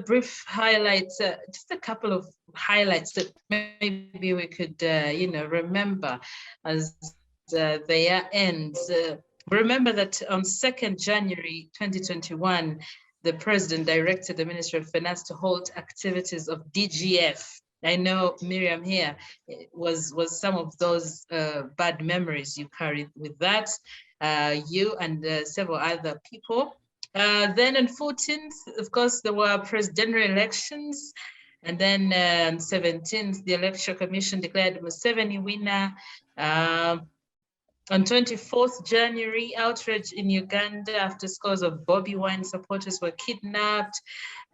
brief highlights, just a couple of highlights that maybe we could, remember as the year ends. Remember that on 2nd January 2021, the president directed the Ministry of Finance to halt activities of DGF. I know Miriam here was some of those bad memories you carried with that, you and several other people. Then on 14th, of course, there were presidential elections. And then on 17th, the Electoral Commission declared Museveni winner. On 24th January, outrage in Uganda after scores of Bobi Wine supporters were kidnapped.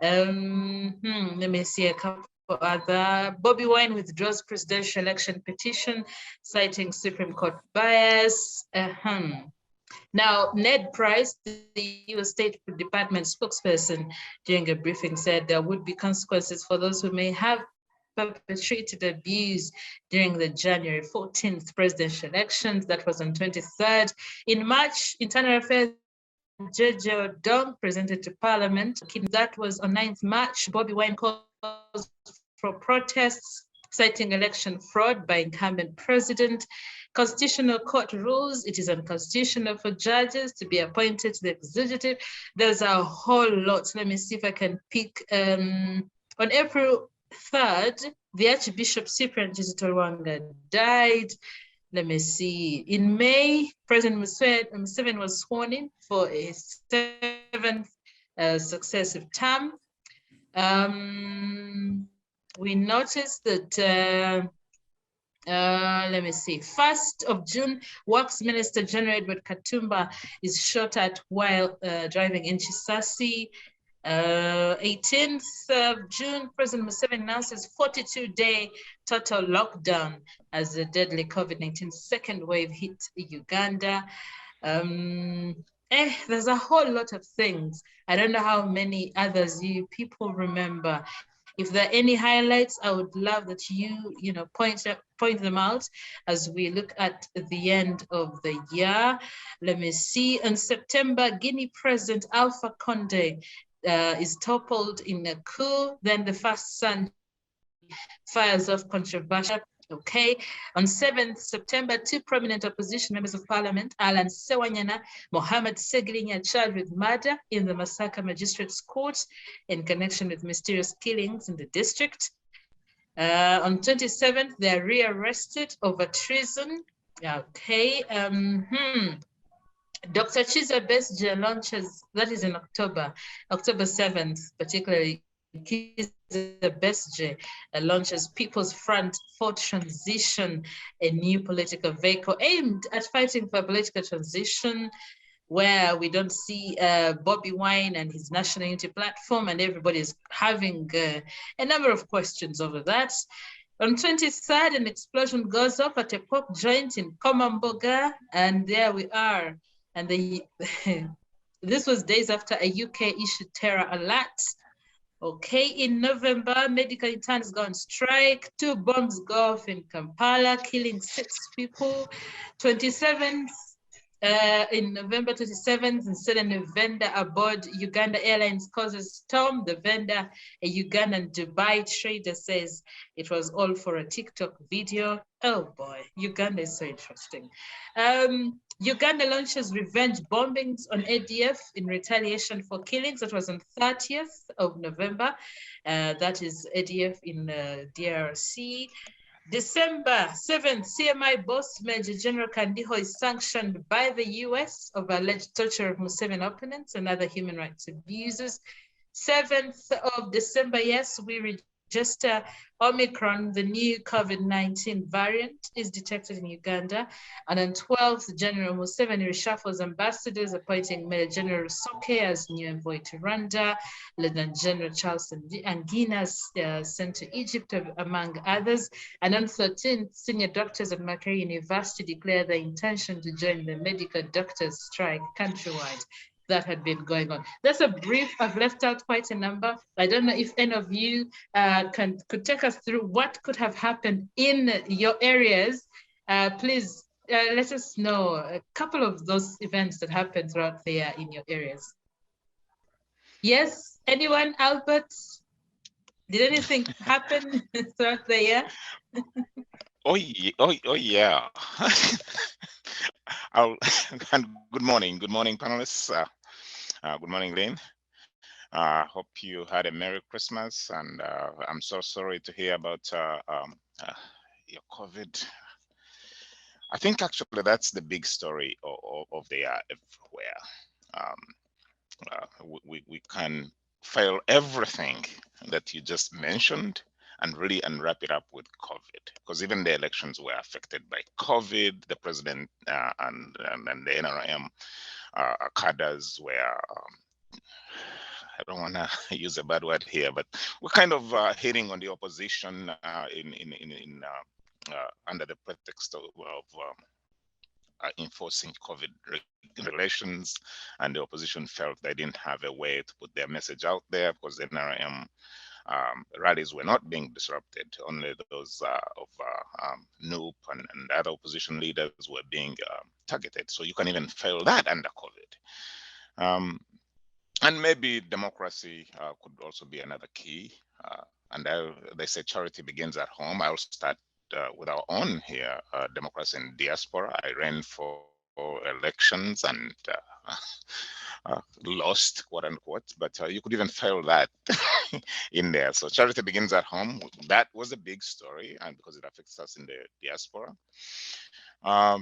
Let me see a couple other. Bobi Wine withdraws presidential election petition, citing Supreme Court bias. Now, Ned Price, the U.S. State Department spokesperson, during a briefing said there would be consequences for those who may have perpetrated abuse during the January 14th presidential elections. That was on 23rd. In March, Internal Affairs Jeje Odong presented to Parliament. That was on 9th March. Bobi Wine calls for protests, citing election fraud by incumbent president. Constitutional Court rules it is unconstitutional for judges to be appointed to the executive. There's a whole lot. Let me see if I can pick. On April 3rd, the Archbishop Cyprian Kizito died. Let me see. In May, President Museveni was sworn in for a 7th successive term. We noticed that, let me see, 1st of June, Works Minister General Edward Katumba is shot at while driving in Chisasi. 18th of June, President Museveni announces 42-day total lockdown as the deadly COVID-19 second wave hit Uganda. There's a whole lot of things. I don't know how many others you people remember. If there are any highlights, I would love that you point them out as we look at the end of the year. Let me see. In September, Guinea President Alpha Condé is toppled in a coup. Then the first son fires off controversial. Okay. On 7th September, 2 prominent opposition members of parliament, Alan Sewanyana, Mohammed Segirinya, charged with murder in the Masaka Magistrates Court in connection with mysterious killings in the district. On 27th, they are rearrested over treason. Okay. Dr. Chiza Besje launches, that is in October 7th, particularly Chiza Besje launches People's Front for Transition, a new political vehicle aimed at fighting for political transition, where we don't see Bobi Wine and his National Unity Platform, and everybody is having a number of questions over that. On 23rd, an explosion goes off at a pork joint in Komamboga, and there we are. And this was days after a UK issued terror alert. Okay, in November, medical interns go on strike. 2 bombs go off in Kampala, killing 6 people. 27th, in November 27th, instead a vendor aboard Uganda Airlines causes storm. The vendor, a Ugandan Dubai trader, says it was all for a TikTok video. Oh boy, Uganda is so interesting. Uganda launches revenge bombings on ADF in retaliation for killings. That was on 30th of November. That is ADF in DRC. December 7th, CMI boss Major General Kandiho is sanctioned by the US over alleged torture of Museveni opponents and other human rights abusers. 7th of December, yes, we register Omicron, the new COVID-19 variant, is detected in Uganda. And on 12th, General Museveni reshuffles ambassadors, appointing Major General Soke as new envoy to Rwanda, Lieutenant General Charles Angina sent to Egypt, among others. And on 13th, senior doctors at Makerere University declare their intention to join the medical doctors' strike countrywide. That had been going on. That's a brief. I've left out quite a number. I don't know if any of you could take us through what could have happened in your areas. Please let us know a couple of those events that happened throughout the year in your areas. Yes, anyone, Albert? Did anything happen throughout the year? Oh yeah. And good morning, panelists. Good morning, Lynn. Hope you had a Merry Christmas, and I'm so sorry to hear about uh, your COVID. I think actually that's the big story of the year everywhere. Um, we can file everything that you just mentioned and wrap it up with COVID, because even the elections were affected by COVID. The president and the NRM cadres were. I don't want to use a bad word here, but we're kind of hitting on the opposition under the pretext of enforcing COVID regulations, and the opposition felt they didn't have a way to put their message out there because the NRM rallies were not being disrupted. Only those of NUP and other opposition leaders were being targeted. So you can even fail that under COVID. And maybe democracy could also be another key. They say charity begins at home. I'll start with our own here, democracy in diaspora. I ran for elections and lost, quote unquote, but you could even fail that in there. So charity begins at home. That was a big story, and because it affects us in the diaspora.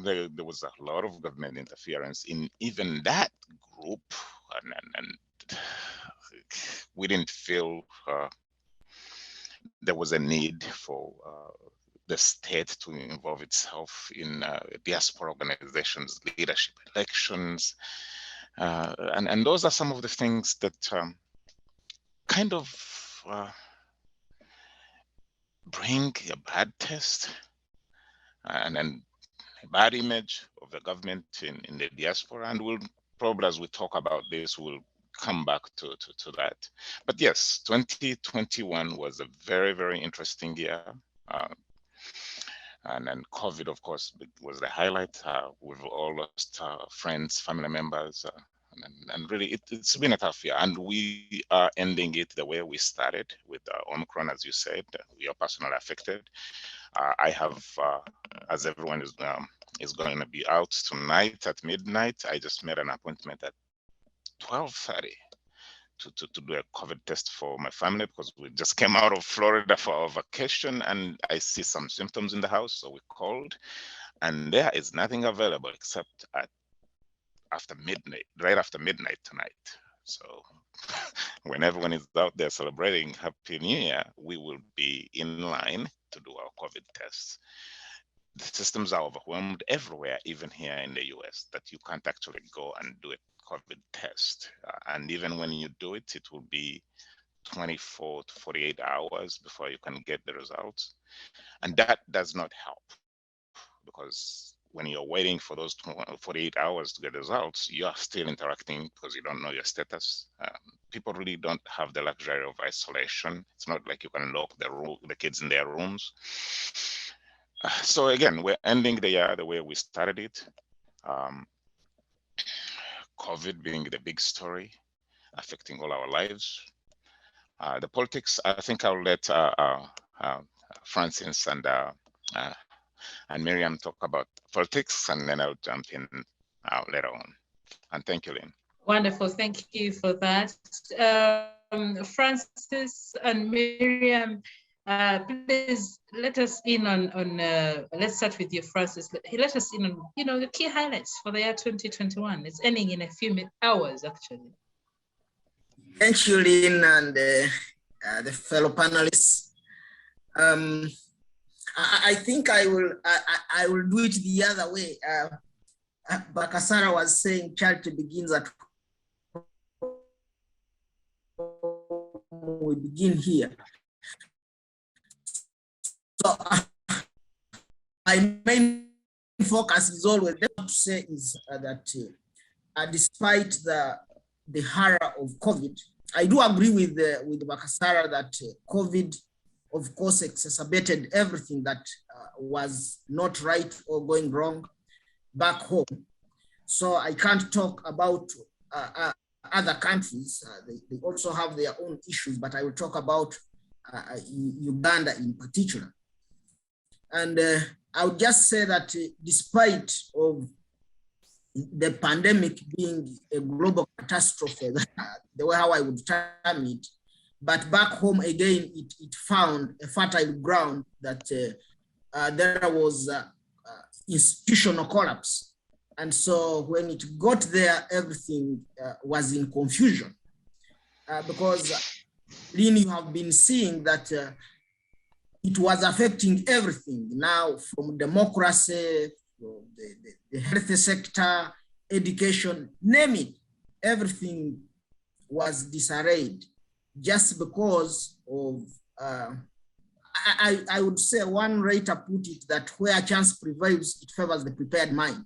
There was a lot of government interference in even that group, and we didn't feel there was a need for the state to involve itself in diaspora organizations, leadership elections. And those are some of the things that kind of bring a bad taste and a bad image of the government in the diaspora. And we'll probably, as we talk about this, we'll come back to that. But yes, 2021 was a very, very interesting year. And then COVID, of course, was the highlight. We've all lost friends, family members, and really it's been a tough year. And we are ending it the way we started with Omicron, as you said. We are personally affected. I have, as everyone is going to be out tonight at midnight, I just made an appointment at 12:30 to do a COVID test for my family, because we just came out of Florida for our vacation, and I see some symptoms in the house, so we called, and there is nothing available except after midnight, right after midnight tonight. So when everyone is out there celebrating Happy New Year, we will be in line to do our COVID tests. The systems are overwhelmed everywhere, even here in the US, that you can't actually go and do a COVID test. And even when you do it, it will be 24 to 48 hours before you can get the results. And that does not help, because when you're waiting for those 48 hours to get results, you're still interacting because you don't know your status. People really don't have the luxury of isolation. It's not like you can lock the kids in their rooms. So again, we're ending the year the way we started it. COVID being the big story, affecting all our lives. The politics, I think I'll let Francis and Miriam talk about politics, and then I'll jump in later on. And thank you, Lynn. Wonderful, thank you for that. Francis and Miriam, please let us in on let's start with you, Francis. Let us in on, the key highlights for the year 2021. It's ending in a few hours, actually. Thank you, Lynn, and the fellow panelists. I think I will do it the other way. Bakasara was saying charity begins at home. We begin here. So my main focus is always to say is that despite the horror of COVID, I do agree with Bakasara that COVID, of course, exacerbated everything that was not right or going wrong back home. So I can't talk about other countries. They also have their own issues, but I will talk about Uganda in particular. And I would just say that despite of the pandemic being a global catastrophe, the way how I would term it, but back home again, it found a fertile ground that there was institutional collapse. And so when it got there, everything was in confusion because Lynn, you have been seeing that it was affecting everything now, from democracy, from the health sector, education, name it, everything was disarrayed just because of, I would say one writer put it that where chance prevails, it favors the prepared mind.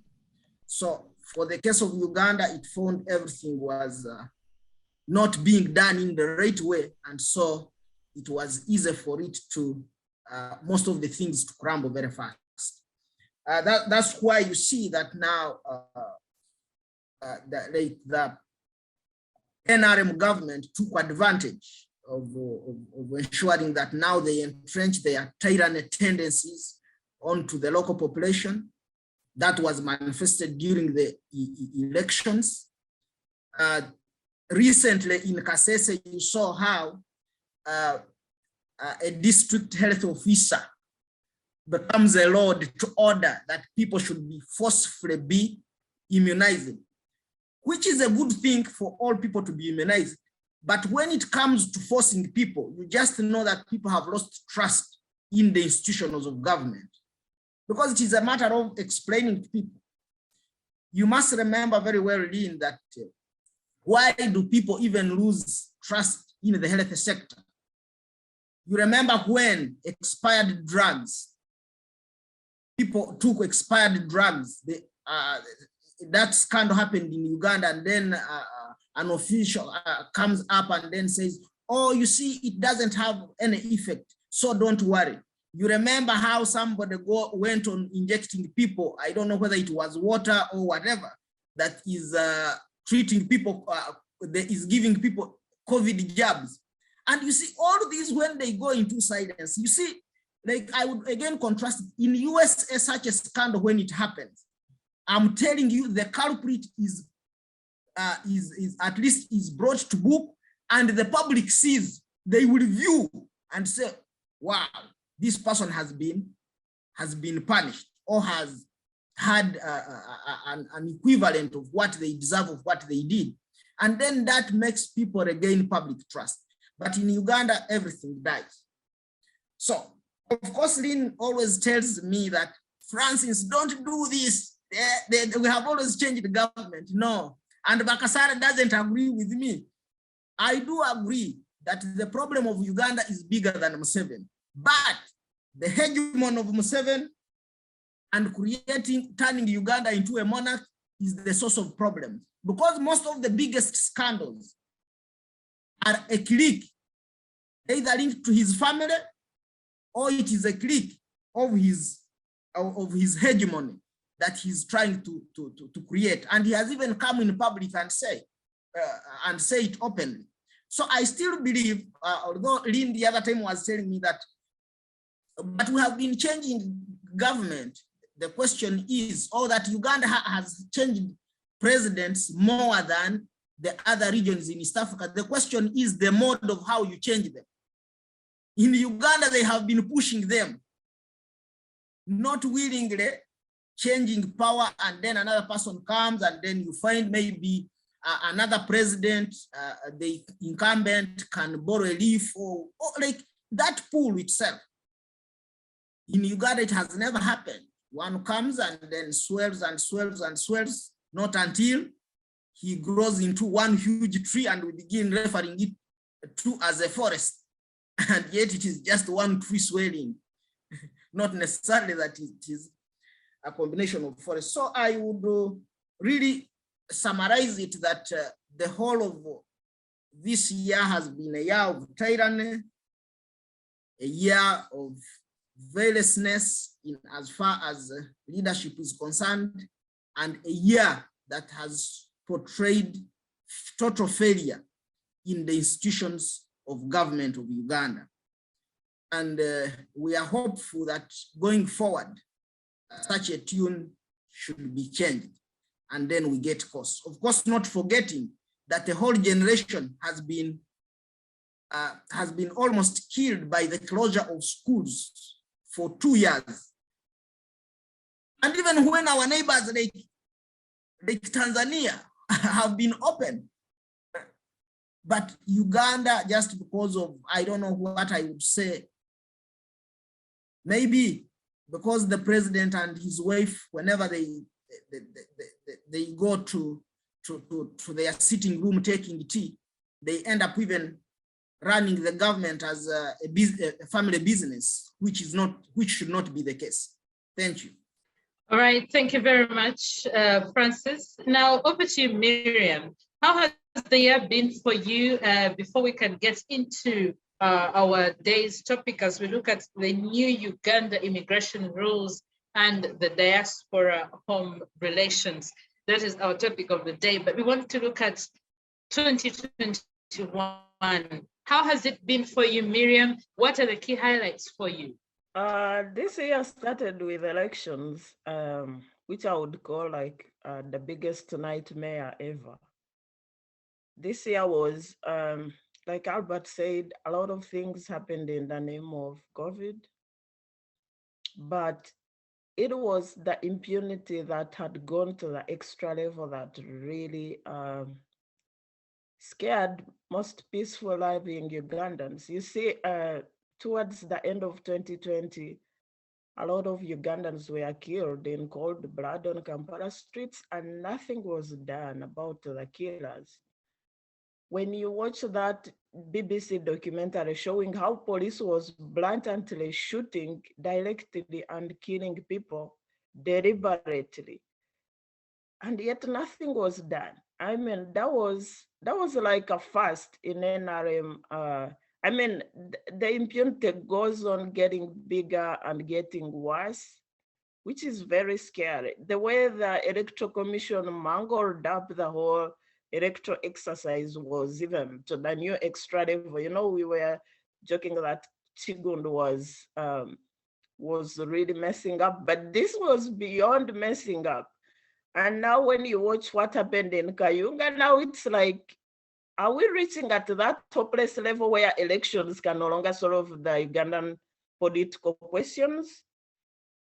So for the case of Uganda, it found everything was not being done in the right way. And so it was easy for it to, most of the things to crumble very fast. That's why you see that now the NRM government took advantage of ensuring that now they entrench their tyranny tendencies onto the local population. That was manifested during the elections. Recently in Kasese, you saw how a district health officer becomes a law to order that people should be forcefully be immunized, which is a good thing for all people to be immunized. But when it comes to forcing people, you just know that people have lost trust in the institutions of government, because it is a matter of explaining to people. You must remember very well, Lynn, that why do people even lose trust in the health sector? You remember when expired drugs, people took expired drugs, that scandal happened in Uganda, and then an official comes up and then says, oh, you see, it doesn't have any effect, so don't worry. You remember how somebody went on injecting people, I don't know whether it was water or whatever, that is treating people, that is giving people COVID jabs. And you see all these, when they go into silence, you see, like I would again contrast, in U.S.A. such a scandal, when it happens, I'm telling you, the culprit is at least is brought to book, and the public sees, they will view and say, wow, this person has been punished or has had an equivalent of what they deserve, of what they did. And then that makes people regain public trust. But in Uganda, everything dies. So, of course, Lynn always tells me that Francis, don't do this. We have always changed the government. No. And Bakasara doesn't agree with me. I do agree that the problem of Uganda is bigger than Museveni. But the hegemon of Museveni and turning Uganda into a monarch is the source of problems. Because most of the biggest scandals are a clique, either linked to his family, or it is a clique of his hegemony that he's trying to create. And he has even come in public and say it openly. So I still believe, although Lynn the other time was telling me that, but we have been changing government. The question is, that Uganda has changed presidents more than the other regions in East Africa. The question is the mode of how you change them. In Uganda, they have been pushing them, not willingly changing power, and then another person comes, and then you find maybe another president, the incumbent can borrow a leaf, or like that pool itself. In Uganda, it has never happened. One comes and then swells and swells and swells, not until he grows into one huge tree, and we begin referring it to as a forest. And yet it is just one tree swelling, not necessarily that it is a combination of forests. So I would really summarize it that the whole of this year has been a year of tyranny, a year of veillessness in as far as leadership is concerned, and a year that has portrayed total failure in the institutions of government of Uganda. And we are hopeful that going forward, such a tune should be changed, and then we get course. Of course, not forgetting that the whole generation has been almost killed by the closure of schools for 2 years. And even when our neighbors like Tanzania have been open, but Uganda, just because of, I don't know what I would say, maybe because the president and his wife, whenever they go to their sitting room taking tea, they end up even running the government as a family business, which should not be the case. Thank you. All right, thank you very much, Francis. Now over to you, Miriam. How has the year been for you before we can get into our day's topic as we look at the new Uganda immigration rules and the diaspora home relations? That is our topic of the day, but we want to look at 2021. How has it been for you, Miriam? What are the key highlights for you? This year started with elections, which I would call like the biggest nightmare ever. This year was, like Albert said, a lot of things happened in the name of COVID, but it was the impunity that had gone to the extra level that really scared most peaceful living Ugandans. You see, towards the end of 2020, a lot of Ugandans were killed in cold blood on Kampala streets, and nothing was done about the killers. When you watch that BBC documentary showing how police was blatantly shooting directly and killing people deliberately, and yet nothing was done. I mean, that was like a first in NRM. I mean, the impunity goes on getting bigger and getting worse, which is very scary. The way the Electoral Commission mangled up the whole electoral exercise was even to the new extra level. You know, we were joking that Chigund was really messing up, but this was beyond messing up. And now when you watch what happened in Kayunga, now it's like, are we reaching at that hopeless level where elections can no longer solve the Ugandan political questions?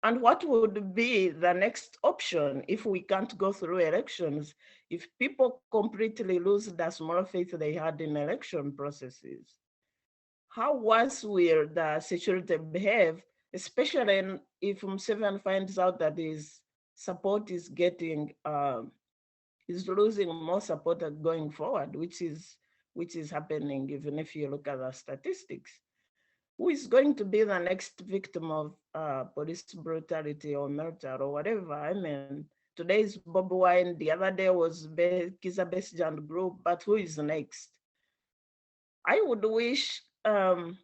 And what would be the next option if we can't go through elections, if people completely lose the small faith they had in election processes? How worse will the security behave, especially if Museveni finds out that his support is is losing more support going forward, which is happening even if you look at the statistics. Who is going to be the next victim of police brutality or murder or whatever? I mean, today is Bobi Wine, the other day was Kizza Besigye group, but who is next? I would wish to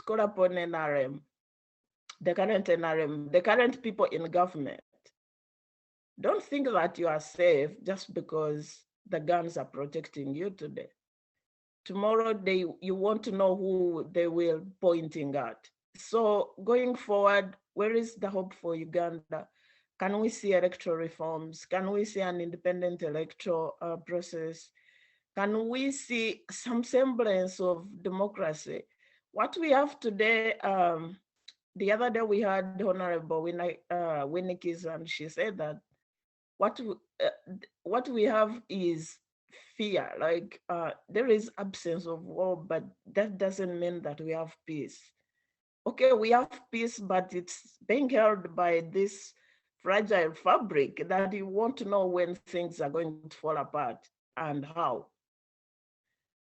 call upon NRM, the current NRM, the current people in government. Don't think that you are safe just because the guns are protecting you today. Tomorrow, you want to know who they will pointing at. So going forward, where is the hope for Uganda? Can we see electoral reforms? Can we see an independent electoral process? Can we see some semblance of democracy? What we have today, the other day we had Honorable Winnie Kiza, and she said that what we have is fear, like there is absence of war, but that doesn't mean that we have peace. Okay, we have peace, but it's being held by this fragile fabric that you want to know when things are going to fall apart and how.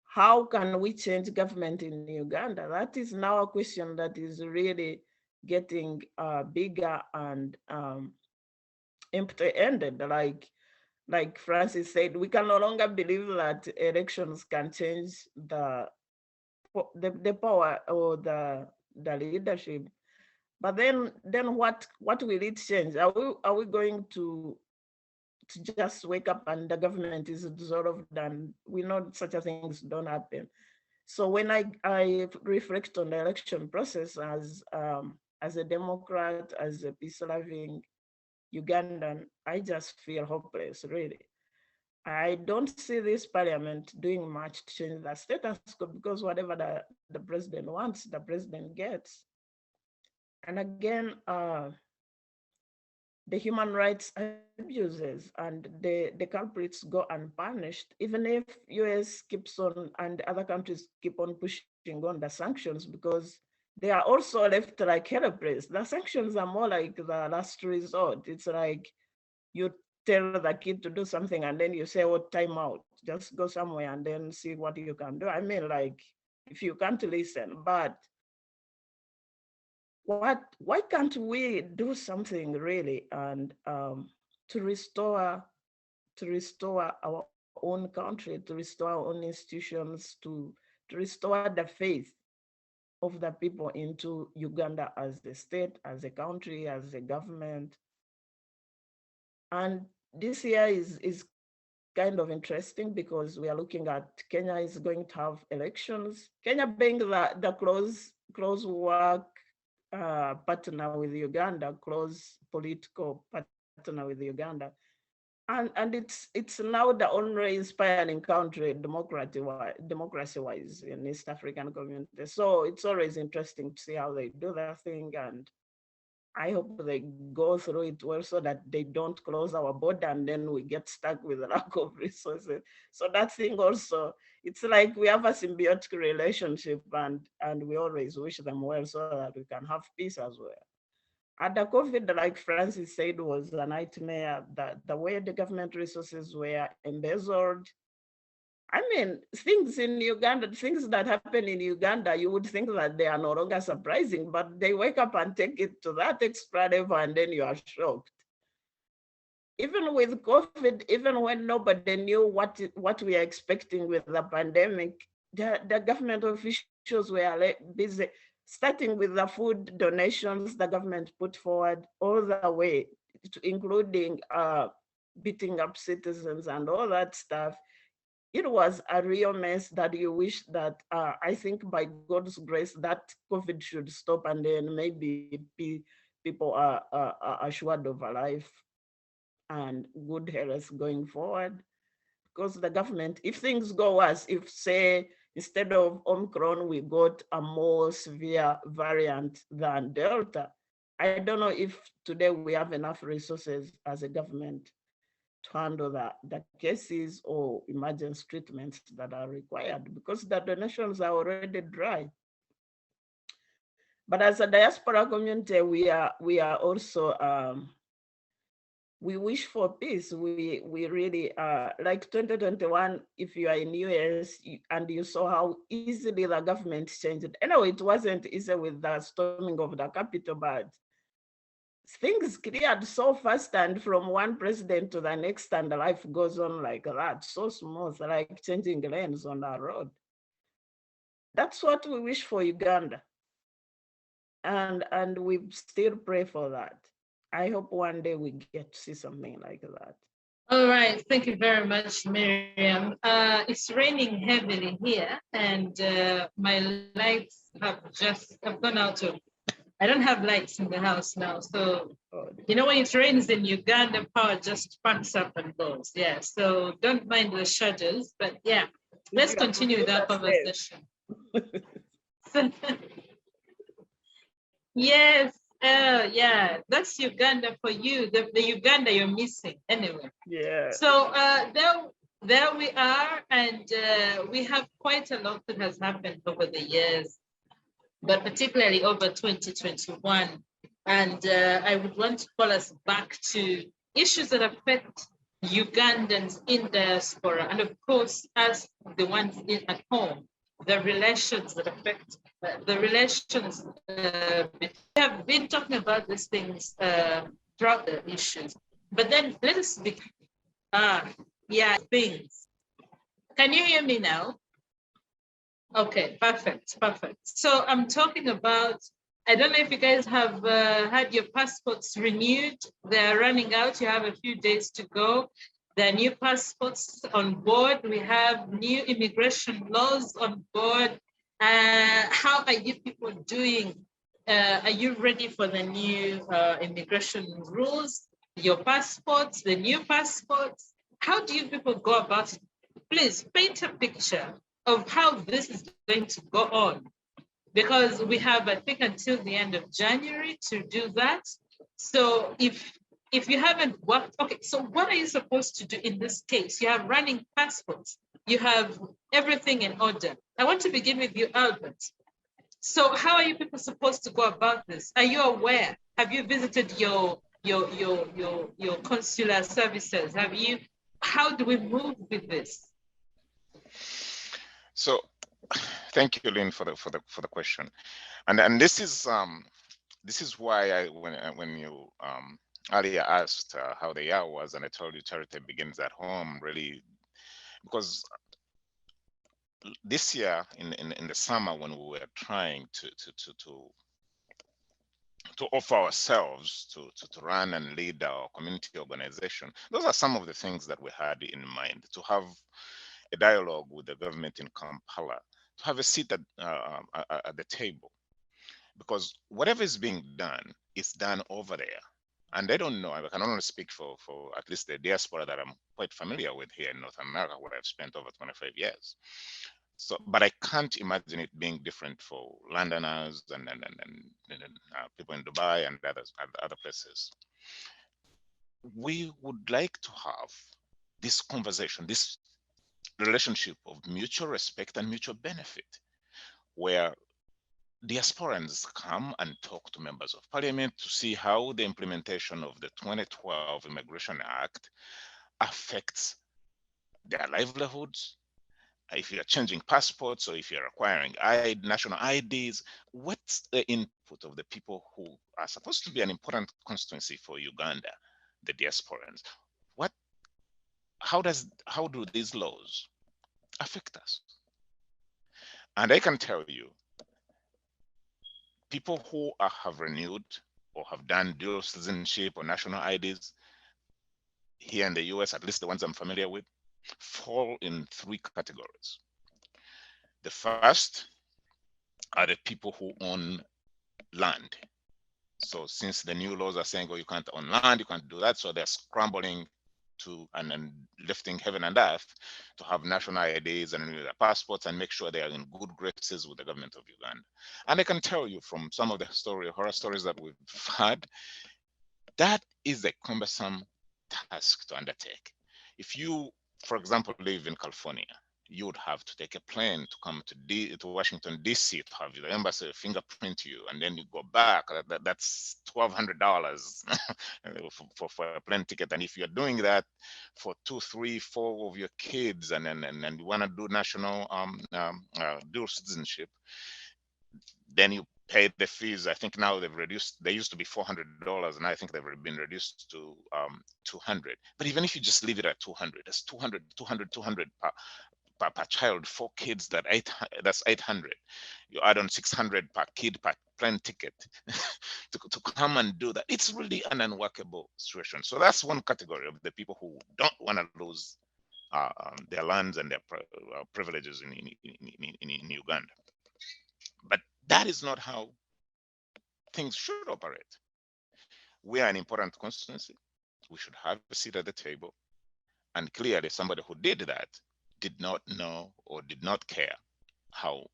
How can we change government in Uganda? That is now a question that is really getting bigger and empty-ended. Like Francis said, we can no longer believe that elections can change the power or the leadership. But then what will it change? Are we going to to just wake up and the government is dissolved, and we know such a things don't happen. So when I reflect on the election process as a Democrat, as a peace-loving Ugandan, I just feel hopeless, really. I don't see this parliament doing much to change the status quo, because whatever the president wants, the president gets. And again, the human rights abuses and the culprits go unpunished, even if US keeps on and other countries keep on pushing on the sanctions, because they are also left like helpless. The sanctions are more like the last resort. It's like you tell the kid to do something and then you say, oh, time out, just go somewhere and then see what you can do. I mean, like, if you can't listen, but why can't we do something really, and to restore our own country, to restore our own institutions, to restore the faith of the people into Uganda as the state, as a country, as a government. And this year is kind of interesting because we are looking at Kenya is going to have elections. Kenya being the close work partner with Uganda, close political partner with Uganda. And it's now the only inspiring country democracy-wise in East African community. So it's always interesting to see how they do their thing, and I hope they go through it well so that they don't close our border and then we get stuck with a lack of resources. So that thing also, it's like we have a symbiotic relationship, and we always wish them well so that we can have peace as well. And the COVID, like Francis said, was a nightmare. The way the government resources were embezzled. I mean, things in Uganda, things that happen in Uganda, you would think that they are no longer surprising, but they wake up and take it to that extra level and then you are shocked. Even with COVID, even when nobody knew what we are expecting with the pandemic, the government officials were busy, starting with the food donations the government put forward all the way, including beating up citizens and all that stuff. It was a real mess that you wish that, I think by God's grace, that COVID should stop and then maybe people are assured of a life and good health going forward. Because the government, if things go worse, if say, instead of Omicron, we got a more severe variant than Delta, I don't know if today we have enough resources as a government to handle the cases or emergency treatments that are required, because the donations are already dry. But as a diaspora community, we are also, we wish for peace. We really, like 2021, if you are in US and you saw how easily the government changed. Anyway, it wasn't easy with the storming of the Capitol, but things cleared so fast, and from one president to the next, and life goes on like that, so smooth, like changing lanes on our road. That's what we wish for Uganda. And we still pray for that. I hope one day we get to see something like that. All right, thank you very much, Miriam. It's raining heavily here, and my lights have gone out of. I don't have lights in the house now, so you know when it rains in Uganda, power just sparks up and goes. Yeah, so don't mind the shadows, but yeah, let's continue with our conversation. Yes. Yeah, that's Uganda for you, the Uganda you're missing anyway. Yeah. So there we are, and we have quite a lot that has happened over the years, but particularly over 2021. And I would want to call us back to issues that affect Ugandans in diaspora, and of course, us, the ones at home, the relations that affect the relations. We have been talking about these things throughout the issues, but then let us be, things. Can you hear me now? Okay, perfect. So I'm talking about I don't know if you guys have had your passports renewed. They're running out. You have a few days to go. There are new passports on board. We have new immigration laws on board. How are you people doing? Are you ready for the new immigration rules, your passports, the new passports? How do you people go about it? Please paint a picture of how this is going to go on, because we have, I think, until the end of January to do that. So if you haven't worked, okay, so what are you supposed to do in this case? You have running passports, you have everything in order. I want to begin with you, Albert. So how are you people supposed to go about this? Are you aware? Have you visited your consular services? Have you, how do we move with this? So thank you, Lynn, for the question. And this is why when you earlier asked how the year was, and I told you charity begins at home, really, because this year in the summer, when we were trying to offer ourselves to run and lead our community organization, those are some of the things that we had in mind: to have a dialogue with the government in Kampala, to have a seat at the table, because whatever is being done is done over there. And I don't know, I can only speak for at least the diaspora that I'm quite familiar with here in North America, where I've spent over 25 years. So, but I can't imagine it being different for Londoners and people in Dubai and other places. We would like to have this conversation, this relationship of mutual respect and mutual benefit, where diasporans come and talk to members of parliament to see how the implementation of the 2012 Immigration Act affects their livelihoods. If you're changing passports or if you're acquiring national IDs, what's the input of the people who are supposed to be an important constituency for Uganda, the diasporans? How do these laws affect us? And I can tell you, people who have renewed or have done dual citizenship or national IDs here in the US, at least the ones I'm familiar with, fall in 3 categories. The first are the people who own land. So since the new laws are saying, oh, you can't own land, you can't do that, so they're scrambling to and lifting heaven and earth to have national IDs and renew their passports and make sure they are in good graces with the government of Uganda. And I can tell you from some of the horror stories that we've had, that is a cumbersome task to undertake. If you, for example, live in California, you would have to take a plane to come to Washington, D.C. to have the embassy fingerprint you, and then you go back. That's $1,200 for a plane ticket. And if you're doing that for 2, 3, 4 of your kids, and you want to do national dual citizenship, then you pay the fees. I think now they've reduced. They used to be $400, and I think they've been reduced to $200. But even if you just leave it at $200, that's $200 per child. 4 kids, that's $800. You add on $600 per kid per plane ticket to come and do that. It's really an unworkable situation. So that's one category of the people who don't want to lose their lands and their privileges in Uganda. But that is not how things should operate. We are an important constituency. We should have a seat at the table. And clearly somebody who did that did not know or did not care how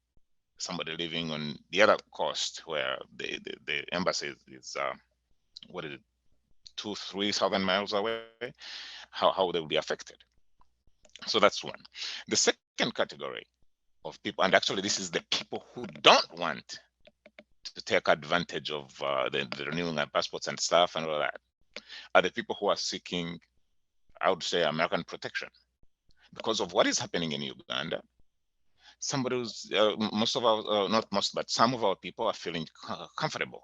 somebody living on the other coast, where the embassy is 2,000-3,000 miles away, how they will be affected. So that's one. The second category of people, and actually this is the people who don't want to take advantage of the renewing of passports and stuff and all that, are the people who are seeking, I would say, American protection. Because of what is happening in Uganda, somebody who's, most of our, not most, but some of our people are feeling comfortable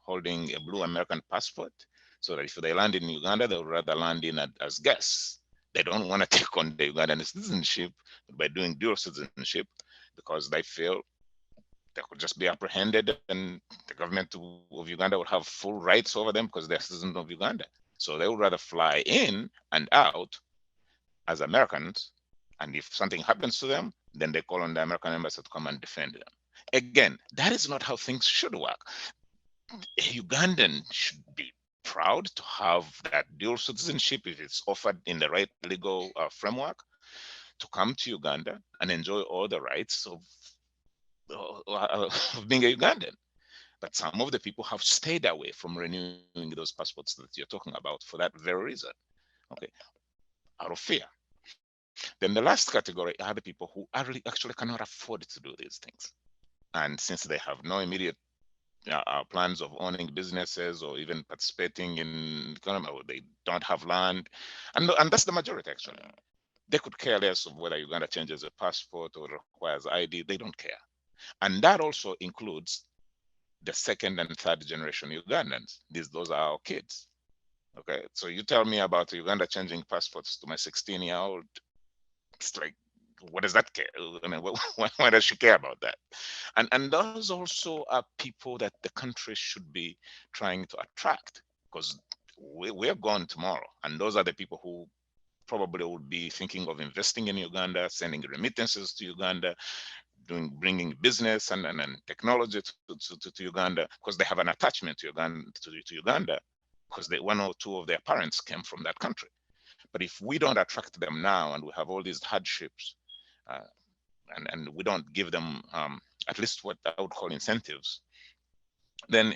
holding a blue American passport, so that if they land in Uganda, they would rather land in as guests. They don't want to take on the Ugandan citizenship by doing dual citizenship, because they feel they could just be apprehended, and the government of Uganda would have full rights over them because they're citizens of Uganda. So they would rather fly in and out as Americans, and if something happens to them, then they call on the American embassy to come and defend them. Again, that is not how things should work. A Ugandan should be proud to have that dual citizenship if it's offered in the right legal framework, to come to Uganda and enjoy all the rights of being a Ugandan. But some of the people have stayed away from renewing those passports that you're talking about for that very reason, okay, out of fear. Then the last category are the people who actually cannot afford to do these things. And since they have no immediate plans of owning businesses or even participating in economy, or they don't have land, and that's the majority actually. They could care less of whether Uganda changes a passport or requires ID. They don't care. And that also includes the second and third generation Ugandans. Those are our kids. Okay, so you tell me about Uganda changing passports to my 16-year-old. It's like, what does that care? I mean, why does she care about that? And those also are people that the country should be trying to attract, because we're gone tomorrow. And those are the people who probably would be thinking of investing in Uganda, sending remittances to Uganda, bringing business and technology to Uganda, because they have an attachment to Uganda, because one or two of their parents came from that country. But if we don't attract them now, and we have all these hardships, and we don't give them at least what I would call incentives, then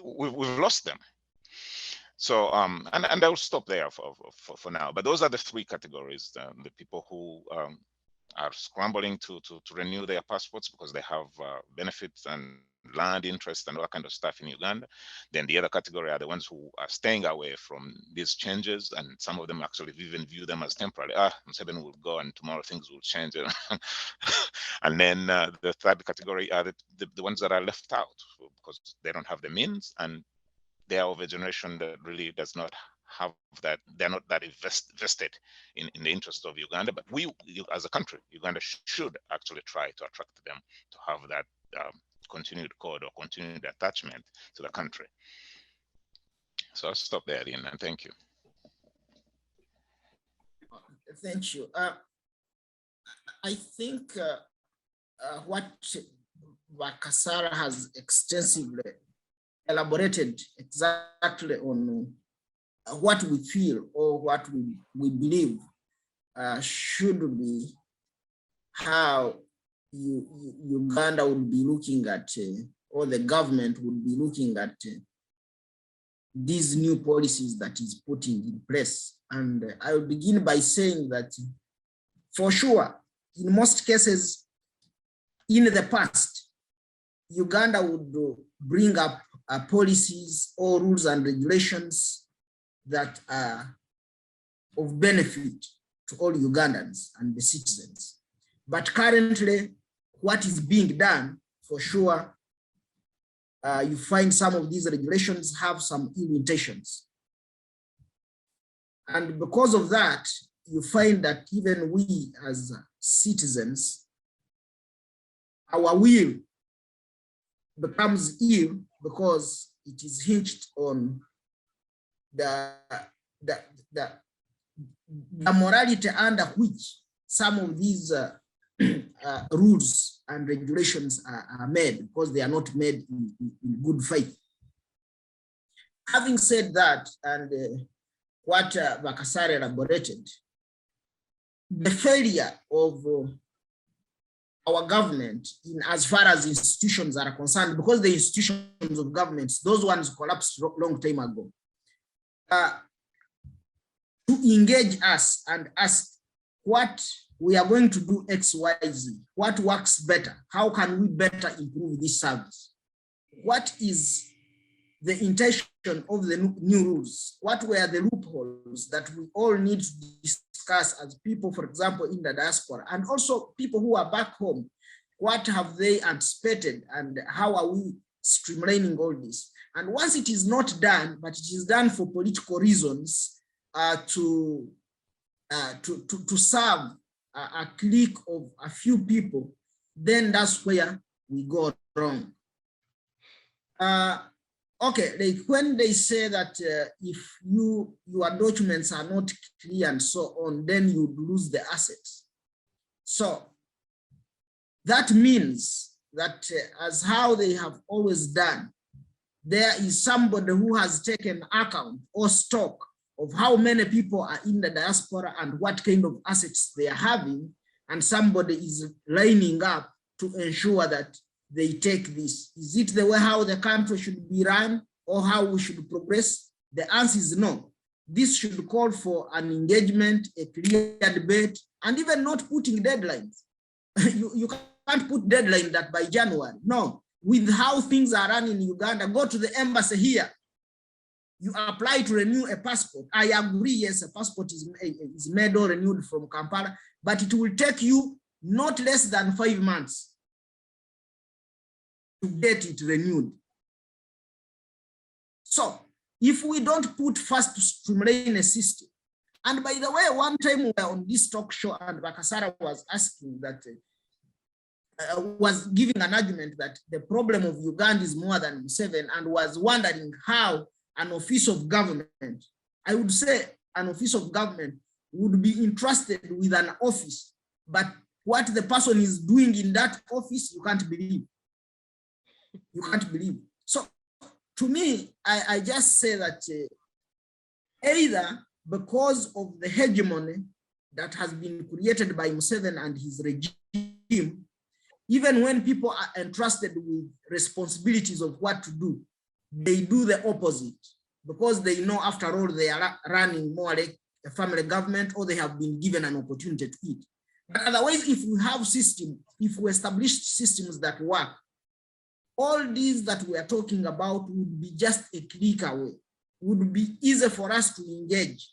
we've lost them. So and I will stop there for now. But those are the three categories: the people who are scrambling to renew their passports because they have benefits and land interest and all that kind of stuff in Uganda. Then the other category are the ones who are staying away from these changes, and some of them actually even view them as temporary. Museveni will go and tomorrow things will change. And then the third category are the ones that are left out because they don't have the means, and they are of a generation that really does not have that. They're not that vested in the interest of Uganda. But we, as a country, Uganda should actually try to attract them to have that continued code or continued attachment to the country. So I'll stop there, Lynn, and thank you. Thank you. I think what Bakasara has extensively elaborated exactly on what we feel or what we believe should be how Uganda would be looking at, or the government would be looking at these new policies that is putting in place. And I will begin by saying that for sure, in most cases, in the past, Uganda would bring up policies or rules and regulations that are of benefit to all Ugandans and the citizens. But currently, what is being done, for sure, you find some of these regulations have some ill intentions. And because of that, you find that even we as citizens, our will becomes ill because it is hinged on the morality under which some of these rules and regulations are made, because they are not made in good faith. Having said that, and what Bakasara elaborated, the failure of our government in as far as institutions are concerned, because the institutions of governments, those ones collapsed a long time ago, to engage us and ask what we are going to do X, Y, Z, what works better, how can we better improve this service? What is the intention of the new rules? What were the loopholes that we all need to discuss as people, for example, in the diaspora, and also people who are back home? What have they anticipated and how are we streamlining all this? And once it is not done, but it is done for political reasons, to serve a clique of a few people, then that's where we go wrong. Okay, like when they say that if your documents are not clear and so on, then you lose the assets. So that means that as how they have always done, there is somebody who has taken account or stock of how many people are in the diaspora and what kind of assets they are having, and somebody is lining up to ensure that they take this. Is it the way how the country should be run or how we should progress? The answer is no. This should call for an engagement, a clear debate, and even not putting deadlines. You can't put deadline that by January. No, with how things are run in Uganda, go to the embassy here. You apply to renew a passport. I agree, yes, a passport is made or renewed from Kampala, but it will take you not less than 5 months to get it renewed. So if we don't put first to streamline a system, and by the way, one time we were on this talk show and Bakasara was asking that, was giving an argument that the problem of Uganda is more than U.S.A, and was wondering how an office of government, I would say an office of government would be entrusted with an office, but what the person is doing in that office, you can't believe. You can't believe. So to me, I just say that either because of the hegemony that has been created by U.S.A and his regime, even when people are entrusted with responsibilities of what to do, they do the opposite, because they know after all they are running more like a family government, or they have been given an opportunity to eat. But otherwise, if we have systems, if we establish systems that work, all these that we are talking about would be just a click away. Would be easy for us to engage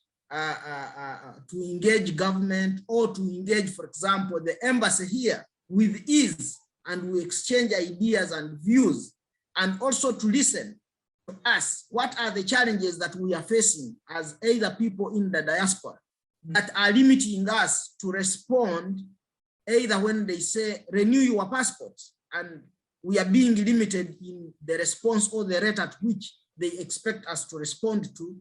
government, or to engage, for example, the embassy here with ease, and we exchange ideas and views, and also to listen to us. What are the challenges that we are facing as either people in the diaspora that are limiting us to respond, either when they say renew your passports, and we are being limited in the response or the rate at which they expect us to respond to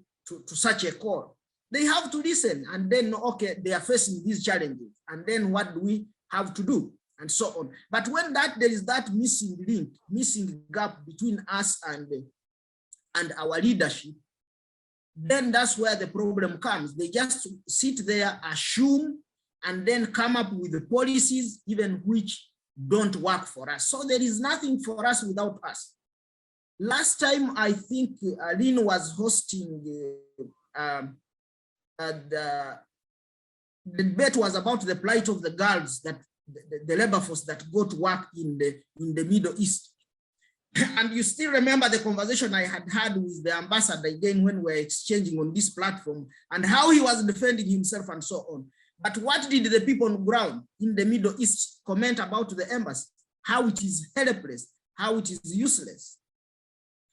such a call. They have to listen and then, okay, they are facing these challenges, and then what do we have to do, and so on. But when there is that missing link, missing gap between us and our leadership, then that's where the problem comes. They just sit there, assume, and then come up with the policies, even which don't work for us. So there is nothing for us without us. Last time, I think Lynn was hosting the debate was about the plight of the girls, that the labor force that go to work in the Middle East. And you still remember the conversation I had with the ambassador again when we were exchanging on this platform, and how he was defending himself and so on. But what did the people on the ground in the Middle East comment about the embassy? How it is helpless, how it is useless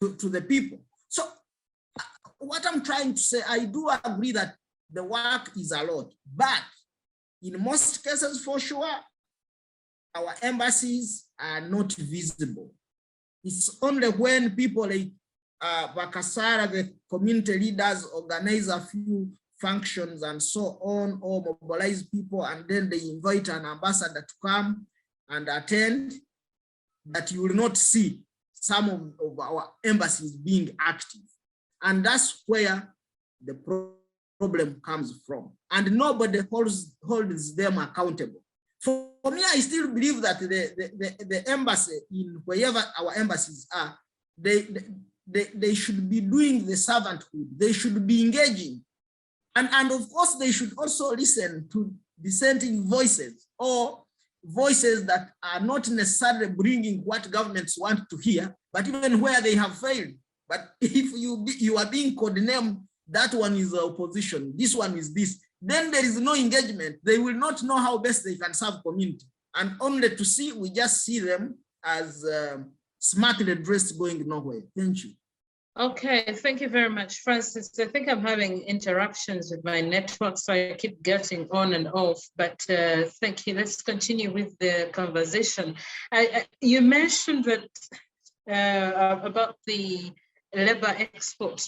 to the people. So what I'm trying to say, I do agree that the work is a lot, but in most cases, for sure, our embassies are not visible. It's only when people like Bakasara, the community leaders, organize a few functions and so on, or mobilize people, and then they invite an ambassador to come and attend, that you will not see some of our embassies being active. And that's where the problem comes from. And nobody holds them accountable. For me, I still believe that the embassy, in wherever our embassies are, they should be doing the servanthood. They should be engaging. And of course, they should also listen to dissenting voices, or voices that are not necessarily bringing what governments want to hear, but even where they have failed. But if you are being codenamed, that one is the opposition, this one is this, then there is no engagement. They will not know how best they can serve community. And only to see, we just see them as smartly dressed going nowhere. Thank you. Okay, thank you very much, Francis. I think I'm having interruptions with my network, so I keep getting on and off, but thank you. Let's continue with the conversation. You mentioned that about the labor export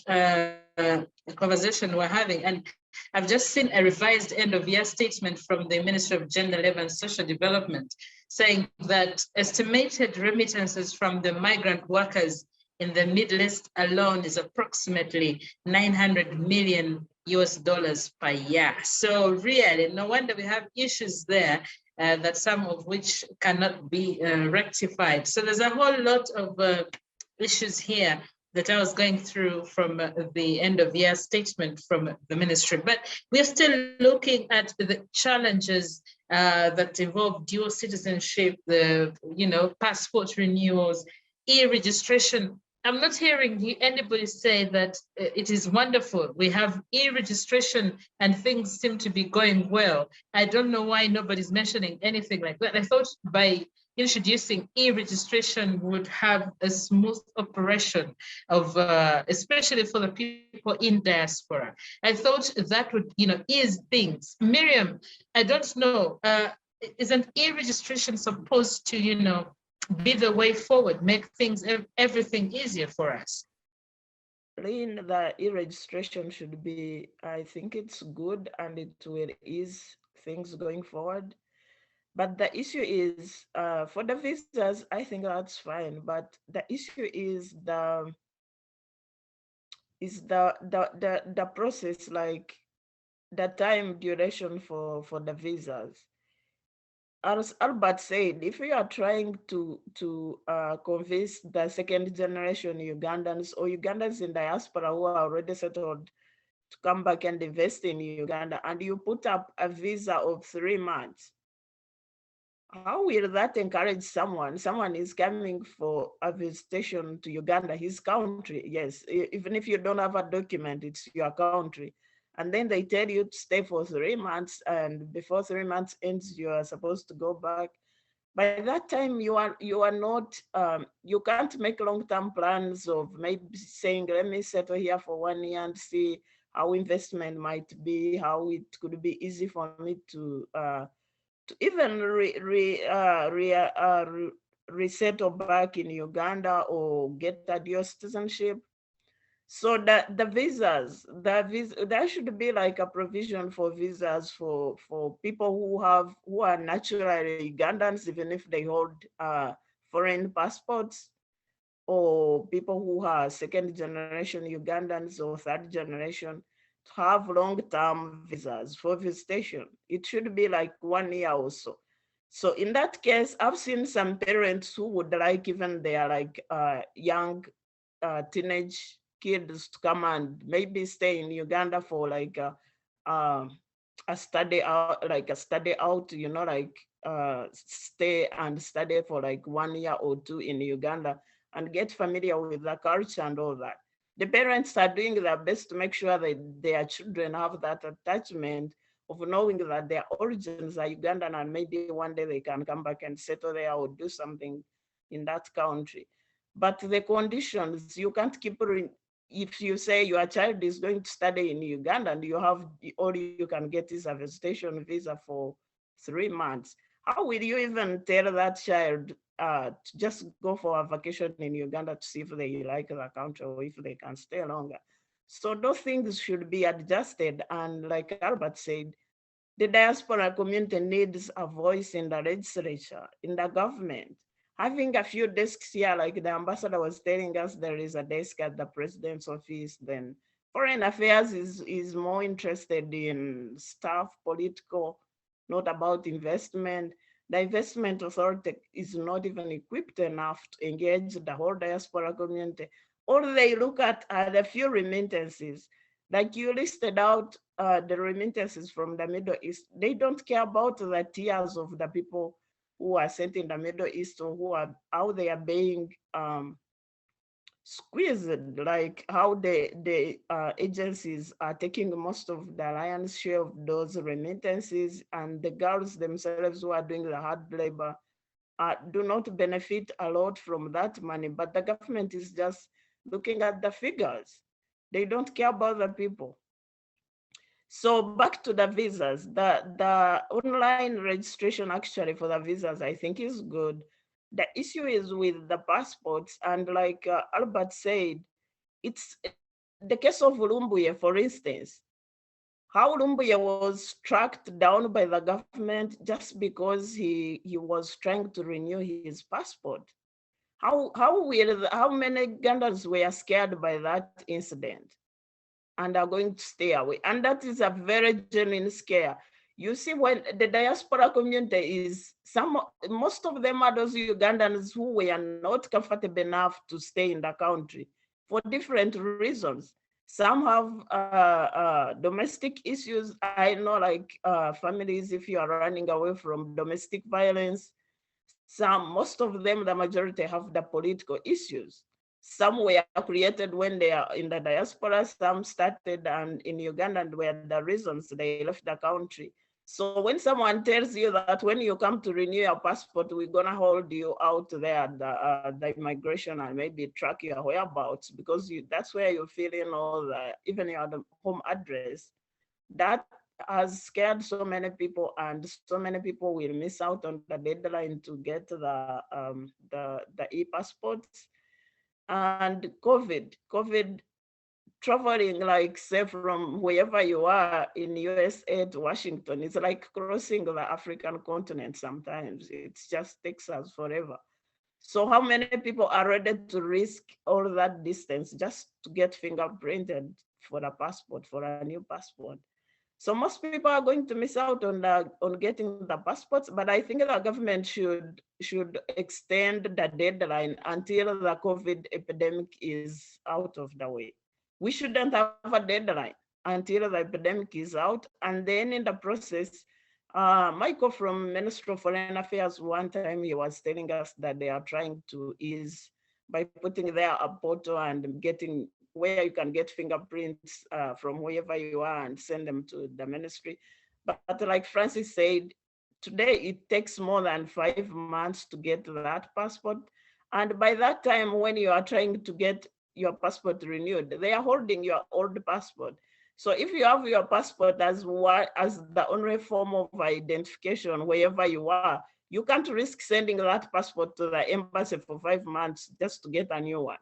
conversation we're having, and I've just seen a revised end of year statement from the Ministry of Gender, Labor and Social Development saying that estimated remittances from the migrant workers in the Middle East alone is approximately 900 million US dollars per year. So really, no wonder we have issues there, that some of which cannot be rectified. So there's a whole lot of issues here that I was going through from the end of year statement from the ministry. But we're still looking at the challenges that involve dual citizenship, the passport renewals, e-registration. I'm not hearing anybody say that it is wonderful. We have e-registration and things seem to be going well. I don't know why nobody's mentioning anything like that. I thought by introducing e-registration would have a smooth operation of, especially for the people in diaspora. I thought that would, ease things. Miriam, I don't know, isn't e-registration supposed to, be the way forward, make things, everything easier for us? Lynn, the e-registration should be, I think it's good and it will ease things going forward. But the issue is, for the visitors, I think that's fine. But the issue is the process, like the time duration for the visas. As Albert said, if you are trying to convince the second generation Ugandans or Ugandans in diaspora who are already settled to come back and invest in Uganda, and you put up a visa of 3 months, how will that encourage someone? Someone is coming for a visitation to Uganda, his country, yes, even if you don't have a document, it's your country. And then they tell you to stay for 3 months, and before 3 months ends, you are supposed to go back. By that time, you are not, you can't make long-term plans of maybe saying, let me settle here for 1 year and see how investment might be, how it could be easy for me to even resettle back in Uganda or get a dual citizenship. So the visas, there should be like a provision for visas for people who are naturally Ugandans, even if they hold foreign passports, or people who are second generation Ugandans or third generation, to have long-term visas for visitation. It should be like 1 year or so. So in that case, I've seen some parents who would like even their like young teenage kids to come and maybe stay in Uganda for like a study out, like stay and study for like 1 year or 2 in Uganda and get familiar with the culture and all that. The parents are doing their best to make sure that their children have that attachment of knowing that their origins are Ugandan and maybe one day they can come back and settle there or do something in that country. But the conditions, you can't keep, if you say your child is going to study in Uganda and you have, all you can get is a visitation visa for 3 months, how will you even tell that child to just go for a vacation in Uganda to see if they like the country or if they can stay longer? So those things should be adjusted. And like Albert said, the diaspora community needs a voice in the legislature, in the government. Having a few desks here, like the ambassador was telling us, there is a desk at the president's office, then foreign affairs is more interested in staff, political, not about investment. The investment authority is not even equipped enough to engage the whole diaspora community. All they look at are the few remittances. Like you listed out the remittances from the Middle East. They don't care about the tiers of the people who are sent in the Middle East or how they are being squeezed, like how the agencies are taking most of the lion's share of those remittances, and the girls themselves who are doing the hard labor do not benefit a lot from that money, but the government is just looking at the figures. They don't care about the people. So back to the visas, the online registration actually for the visas, I think is good. The issue is with the passports, and like Albert said, it's the case of Lumbuye, for instance, how Lumbuye was tracked down by the government just because he was trying to renew his passport. How many Ugandans were scared by that incident and are going to stay away? And that is a very genuine scare. You see, when the diaspora community is most of them are those Ugandans who were not comfortable enough to stay in the country for different reasons. Some have domestic issues. I know, like families, if you are running away from domestic violence, most of them, the majority, have the political issues. Some were created when they are in the diaspora, some started and in Uganda, and were the reasons they left the country. So when someone tells you that when you come to renew your passport, we're gonna hold you out there at the immigration and maybe track your whereabouts, because that's where you fill in all the, even your home address, that has scared so many people, and so many people will miss out on the deadline to get the e-passports. And COVID, traveling, like say from wherever you are in USA to Washington, it's like crossing the African continent sometimes. It just takes us forever. So how many people are ready to risk all that distance just to get fingerprinted for a passport, for a new passport? So most people are going to miss out on getting the passports, but I think the government should extend the deadline until the COVID epidemic is out of the way. We shouldn't have a deadline until the epidemic is out, and then in the process, Michael from Ministry of Foreign Affairs, one time he was telling us that they are trying to ease by putting there a portal and getting where you can get fingerprints from wherever you are and send them to the ministry. But like Francis said, today it takes more than 5 months to get that passport. And by that time, when you are trying to get your passport renewed, they are holding your old passport. So if you have your passport as the only form of identification wherever you are, you can't risk sending that passport to the embassy for 5 months just to get a new one.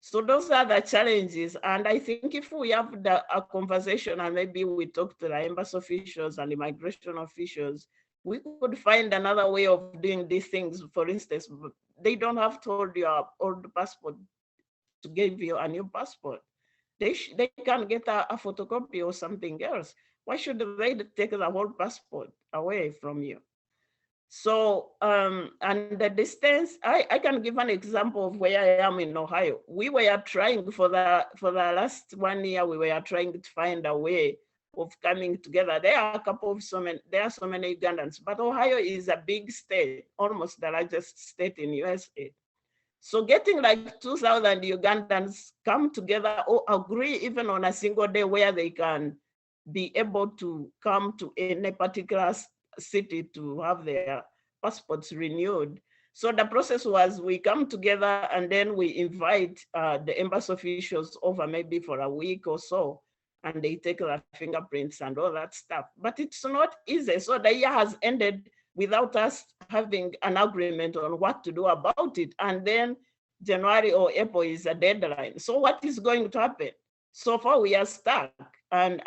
So those are the challenges. And I think if we have a conversation and maybe we talk to the embassy officials and immigration officials, we could find another way of doing these things. For instance, they don't have to hold your old passport to give you a new passport. They can get a photocopy or something else. Why should they take the whole passport away from you? So, and the distance, I can give an example of where I am in Ohio. We were trying for the last 1 year, we were trying to find a way of coming together. There are so many Ugandans, but Ohio is a big state, almost the largest state in USA. So getting like 2,000 Ugandans come together or agree even on a single day where they can be able to come to any particular city to have their passports renewed. So the process was we come together and then we invite the embassy officials over maybe for a week or so, and they take the fingerprints and all that stuff. But it's not easy. So the year has ended without us having an agreement on what to do about it. And then January or April is a deadline. So what is going to happen? So far we are stuck. And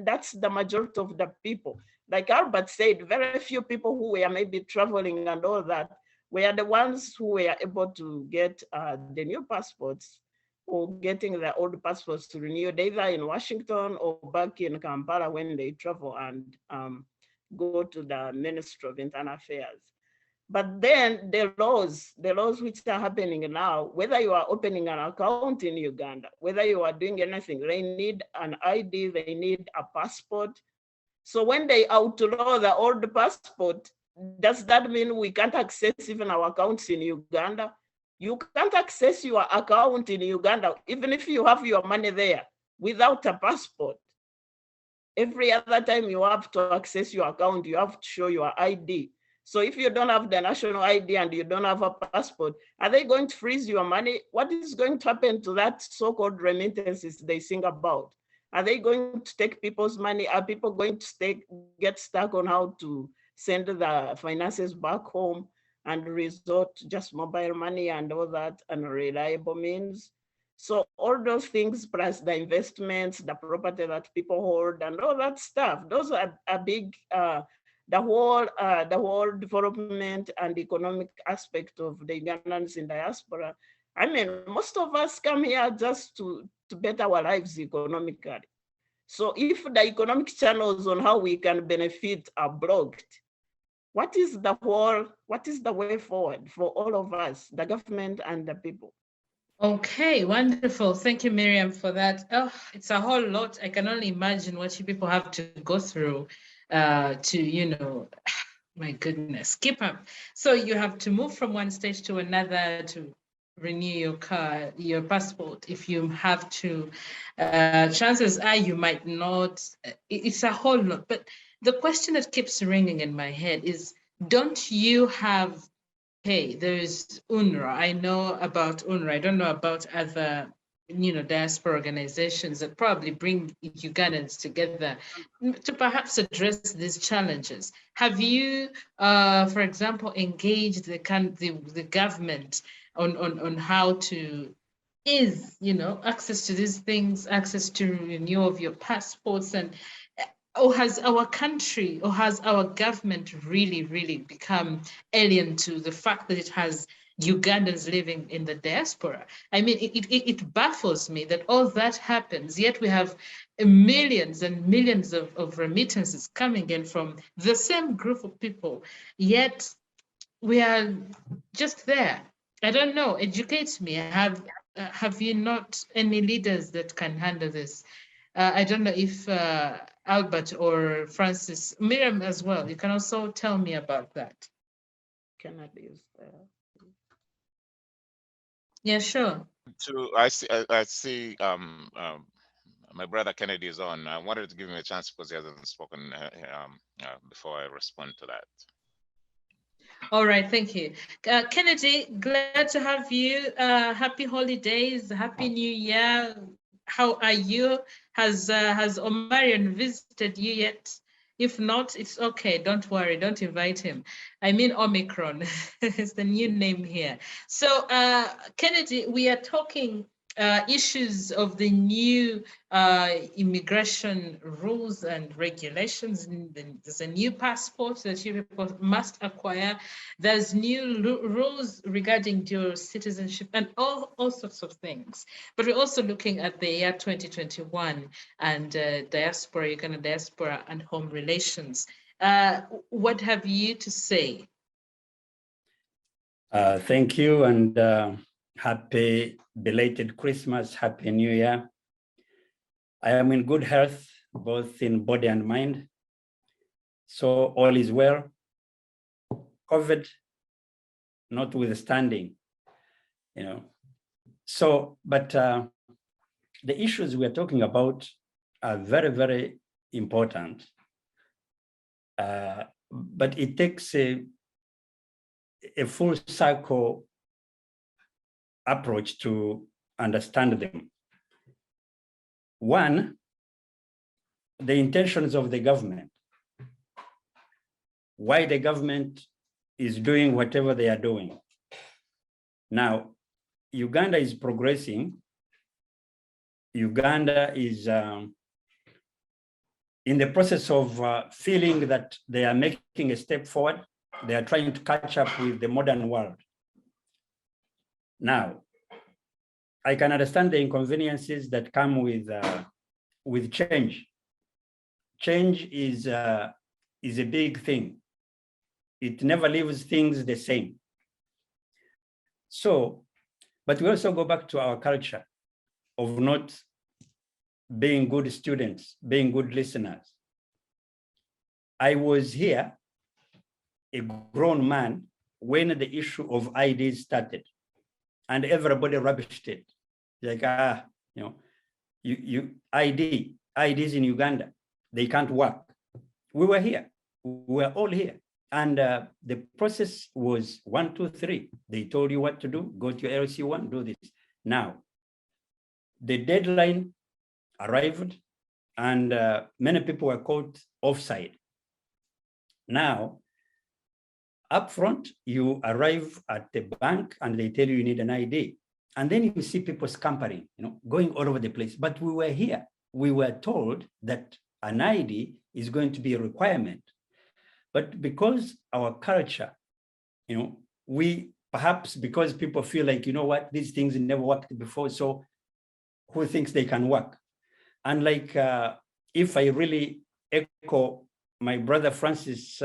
that's the majority of the people. Like Albert said, very few people who were maybe traveling and all that were the ones who were able to get the new passports or getting their old passports renewed either in Washington or back in Kampala when they travel and go to the Ministry of Internal Affairs. But then the laws which are happening now, whether you are opening an account in Uganda, whether you are doing anything, they need an ID, they need a passport. So when they outlaw the old passport, does that mean we can't access even our accounts in Uganda? You can't access your account in Uganda, even if you have your money there, without a passport. Every other time you have to access your account, you have to show your ID. So if you don't have the national ID and you don't have a passport, are they going to freeze your money? What is going to happen to that so-called remittances they sing about? Are they going to take people's money? Are people going to get stuck on how to send the finances back home and resort to just mobile money and all that unreliable means? So all those things, plus the investments, the property that people hold and all that stuff, those are big, the whole development and economic aspect of the Ugandans in diaspora. I mean, most of us come here just to better our lives economically. So if the economic channels on how we can benefit are blocked, what is the way forward for all of us, the government and the people? Okay, wonderful. Thank you, Miriam, for that. Oh, it's a whole lot. I can only imagine what you people have to go through to, my goodness, keep up. So you have to move from one stage to another to renew your passport. If you have to, chances are you might not. It's a whole lot. But the question that keeps ringing in my head is, don't you have, hey, there's UNRWA. I know about UNRWA. I don't know about other, diaspora organizations that probably bring Ugandans together to perhaps address these challenges. Have you, for example, engaged the government on how to ease, access to these things, access to renewal of your passports, and or has our country or has our government really, really become alien to the fact that it has Ugandans living in the diaspora? I mean, it baffles me that all that happens, yet we have millions and millions of remittances coming in from the same group of people, yet we are just there. I don't know, educate me. Have you not any leaders that can handle this? I don't know if Albert or Francis, Miriam as well, you can also tell me about that. Can I use Yeah, sure. So I see my brother Kennedy is on. I wanted to give him a chance because he hasn't spoken before I respond to that. All right, thank you. Kennedy, glad to have you. Happy holidays, Happy New Year. How are you? Has Omarion visited you yet? If not, it's okay. Don't worry. Don't invite him. I mean Omicron. It's the new name here. So, Kennedy, we are talking issues of the new immigration rules and regulations. There's a new passport that you people must acquire. There's new rules regarding your citizenship and all sorts of things. But we're also looking at the year 2021 and diaspora, Uganda diaspora and home relations. What have you to say? Thank you, and happy belated Christmas, Happy New Year. I am in good health, both in body and mind. So all is well. COVID notwithstanding, So, but the issues we are talking about are very, very important. But it takes a full cycle approach to understand them. One, the intentions of the government. Why the government is doing whatever they are doing. Now, Uganda is progressing. Uganda is in the process of feeling that they are making a step forward. They are trying to catch up with the modern world. Now, I can understand the inconveniences that come with change. Change is a big thing. It never leaves things the same. So, but we also go back to our culture of not being good students, being good listeners. I was here, a grown man, when the issue of IDs started, and everybody rubbished it. Like, IDs in Uganda, they can't work. We were here, we were all here. And the process was 1, 2, 3. They told you what to do. Go to your LC1, do this. Now, the deadline arrived, and many people were caught offside. Now, up front, you arrive at the bank and they tell you you need an ID. And then you see people scampering, going all over the place. But we were here. We were told that an ID is going to be a requirement. But because our culture, we perhaps because people feel like, what, these things never worked before, so who thinks they can work? And like, if I really echo my brother Francis's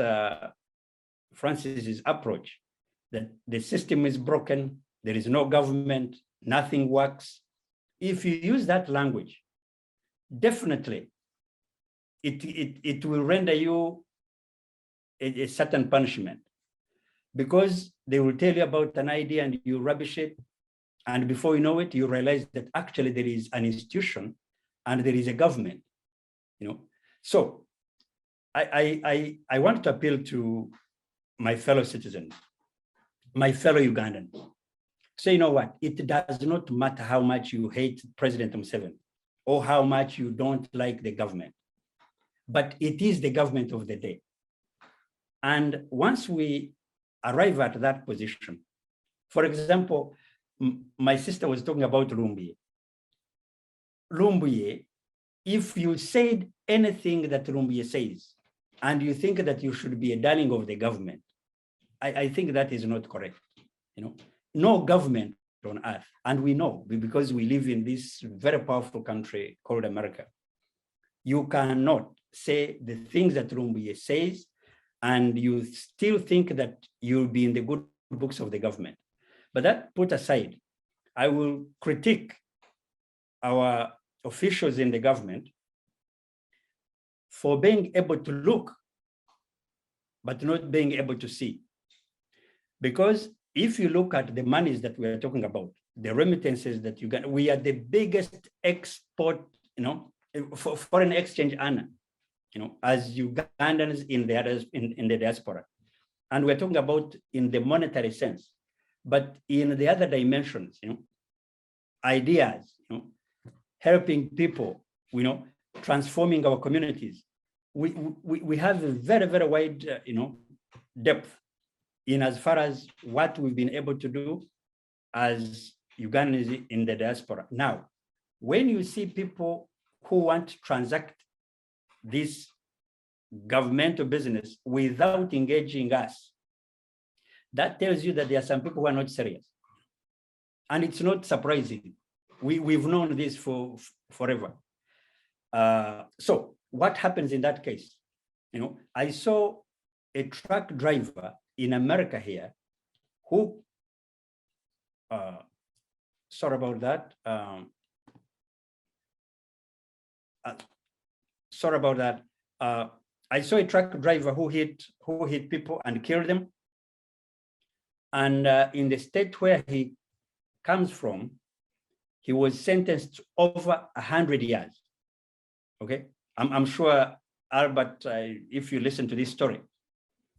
approach, that the system is broken, there is no government, nothing works. If you use that language, definitely it will render you a certain punishment, because they will tell you about an idea and you rubbish it. And before you know it, you realize that actually there is an institution and there is a government, So I want to appeal to my fellow citizens, my fellow Ugandans. So you know what? It does not matter how much you hate President Museveni or how much you don't like the government, but it is the government of the day. And once we arrive at that position, for example, my sister was talking about Lumbuye. Lumbuye, if you said anything that Lumbuye says, and you think that you should be a darling of the government, I think that is not correct. No government on earth, and we know because we live in this very powerful country called America, you cannot say the things that Lumbuye says and you still think that you'll be in the good books of the government. But that put aside, I will critique our officials in the government for being able to look, but not being able to see. Because if you look at the monies that we are talking about, the remittances that we are the biggest export, for foreign exchange earner, as Ugandans in the diaspora. And we're talking about in the monetary sense, but in the other dimensions, ideas, helping people, transforming our communities. We have a very, very wide, depth in as far as what we've been able to do as Ugandans in the diaspora. Now, when you see people who want to transact this governmental business without engaging us, that tells you that there are some people who are not serious. And it's not surprising. We've known this for forever. So what happens in that case? I saw a truck driver in America here who, sorry about that. Sorry about that. I saw a truck driver who hit people and killed them. And in the state where he comes from, he was sentenced to over 100 years. Okay, I'm sure, Albert, if you listen to this story.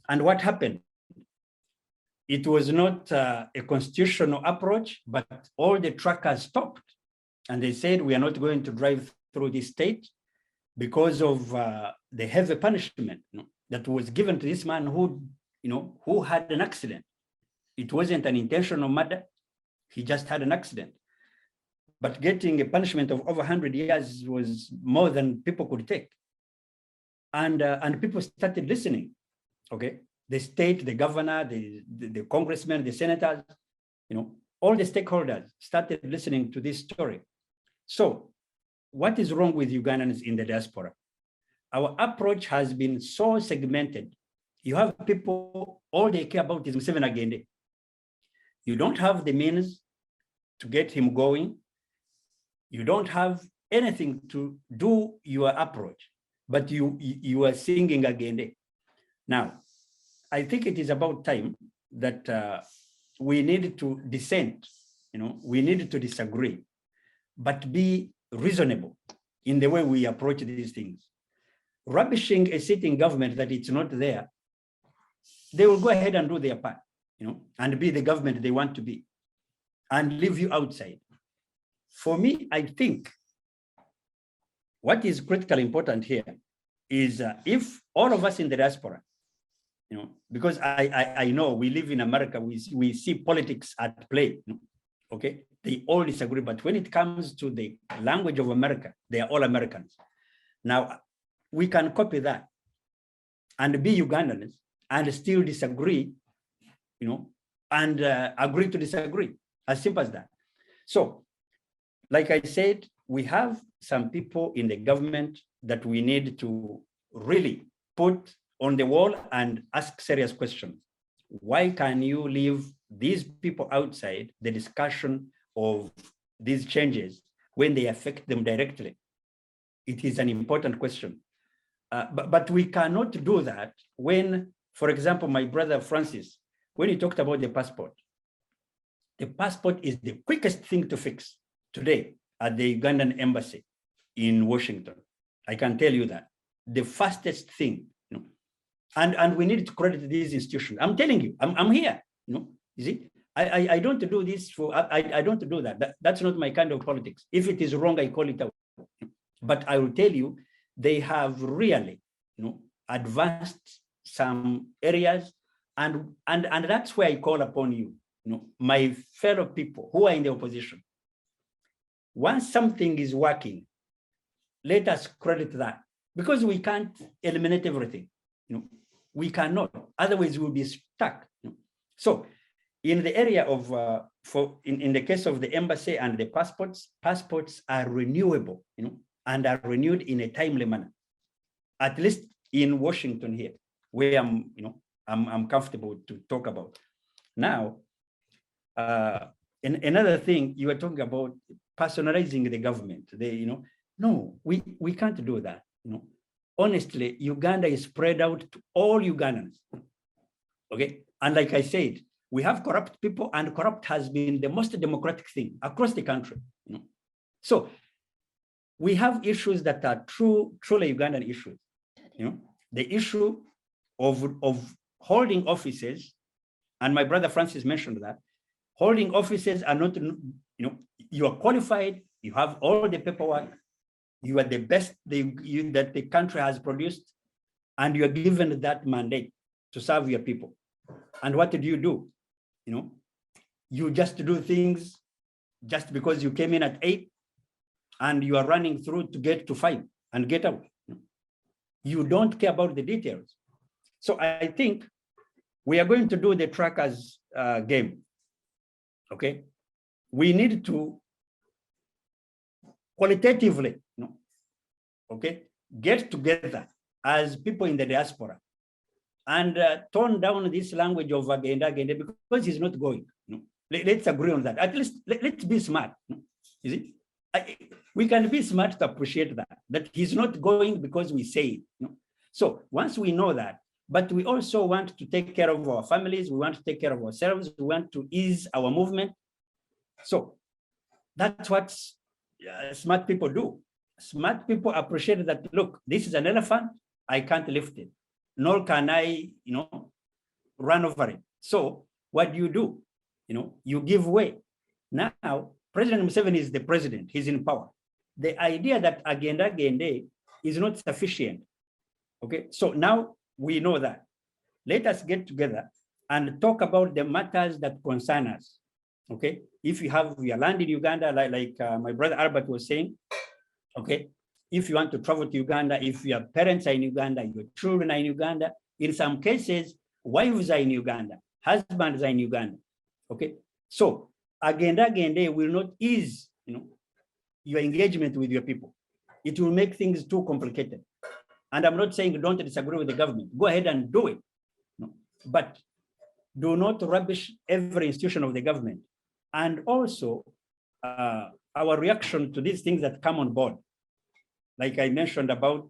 And what happened? It was not a constitutional approach, but all the truckers stopped. And they said, we are not going to drive through this state because of the heavy punishment that was given to this man who had an accident. It wasn't an intentional murder. He just had an accident. But getting a punishment of over 100 years was more than people could take. And people started listening, okay? The state, the governor, the congressmen, the senators, all the stakeholders started listening to this story. So what is wrong with Ugandans in the diaspora? Our approach has been so segmented. You have people, all they care about is Museveni Agende. You don't have the means to get him going. You don't have anything to do your approach, but you are singing Agende. Now, I think it is about time that we need to dissent, we need to disagree, but be reasonable in the way we approach these things. Rubbishing a sitting government that it's not there they will go ahead and do their part, and be the government they want to be, and leave you outside. For me, I think what is critically important here is if all of us in the diaspora, because I know we live in America, we see politics at play, okay? They all disagree, but when it comes to the language of America, they are all Americans. Now, we can copy that and be Ugandans and still disagree, and agree to disagree, as simple as that. So, like I said, we have some people in the government that we need to really put on the wall and ask serious questions. Why can you leave these people outside the discussion of these changes when they affect them directly? It is an important question. But we cannot do that when, for example, my brother Francis, when he talked about the passport is the quickest thing to fix today at the Ugandan embassy in Washington. I can tell you that. The fastest thing, and we need to credit these institutions. I'm telling you, I'm here, you see. I don't do this for, I don't do that. That's not my kind of politics. If it is wrong, I call it out. But I will tell you, they have really, advanced some areas, and that's where I call upon you, my fellow people who are in the opposition. Once something is working, let us credit that, because we can't eliminate everything. We cannot, otherwise we'll be stuck. So in the area of, in the case of the embassy and the passports are renewable, and are renewed in a timely manner, at least in Washington here, where I'm comfortable to talk about. Now, another thing, you were talking about personalizing the government. No, we can't do that. Honestly, Uganda is spread out to all Ugandans. Okay, and like I said, we have corrupt people, and corrupt has been the most democratic thing across the country. So we have issues that are truly Ugandan issues. The issue of holding offices, and my brother Francis mentioned that holding offices are not, you are qualified, you have all the paperwork, you are the best that the country has produced, and you are given that mandate to serve your people. And what did you do? You just do things just because you came in at 8 and you are running through to get to 5 and get out. You don't care about the details. So I think we are going to do the trackers game. Okay, we need to qualitatively, okay, get together as people in the diaspora and tone down this language of agenda because he's not going. Let's agree on that. At least let's be smart. Is it? We can be smart to appreciate that he's not going because we say it. So once we know that, but we also want to take care of our families, we want to take care of ourselves, we want to ease our movement. So that's what smart people do. Smart people appreciate that, look, this is an elephant, I can't lift it, nor can I, run over it. So what do? You give way. Now, President Museveni is the president, he's in power. The idea that agenda is not sufficient. Okay, so now we know that. Let us get together and talk about the matters that concern us. Okay, if you have your land in Uganda, like my brother Albert was saying, okay, if you want to travel to Uganda, if your parents are in Uganda, your children are in Uganda, in some cases, wives are in Uganda, husbands are in Uganda. Okay, so agenda will not ease, your engagement with your people. It will make things too complicated. And I'm not saying don't disagree with the government. Go ahead and do it. But do not rubbish every institution of the government. And also, our reaction to these things that come on board, like I mentioned about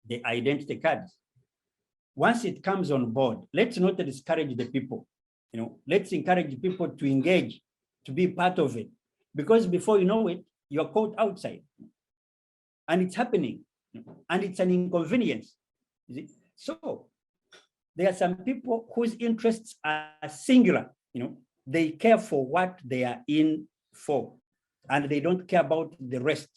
the identity cards. Once it comes on board, let's not discourage the people. Let's encourage people to engage, to be part of it. Because before you know it, you're caught outside. And it's happening. And it's an inconvenience. So There are some people whose interests are singular, they care for what they are in for, and they don't care about the rest.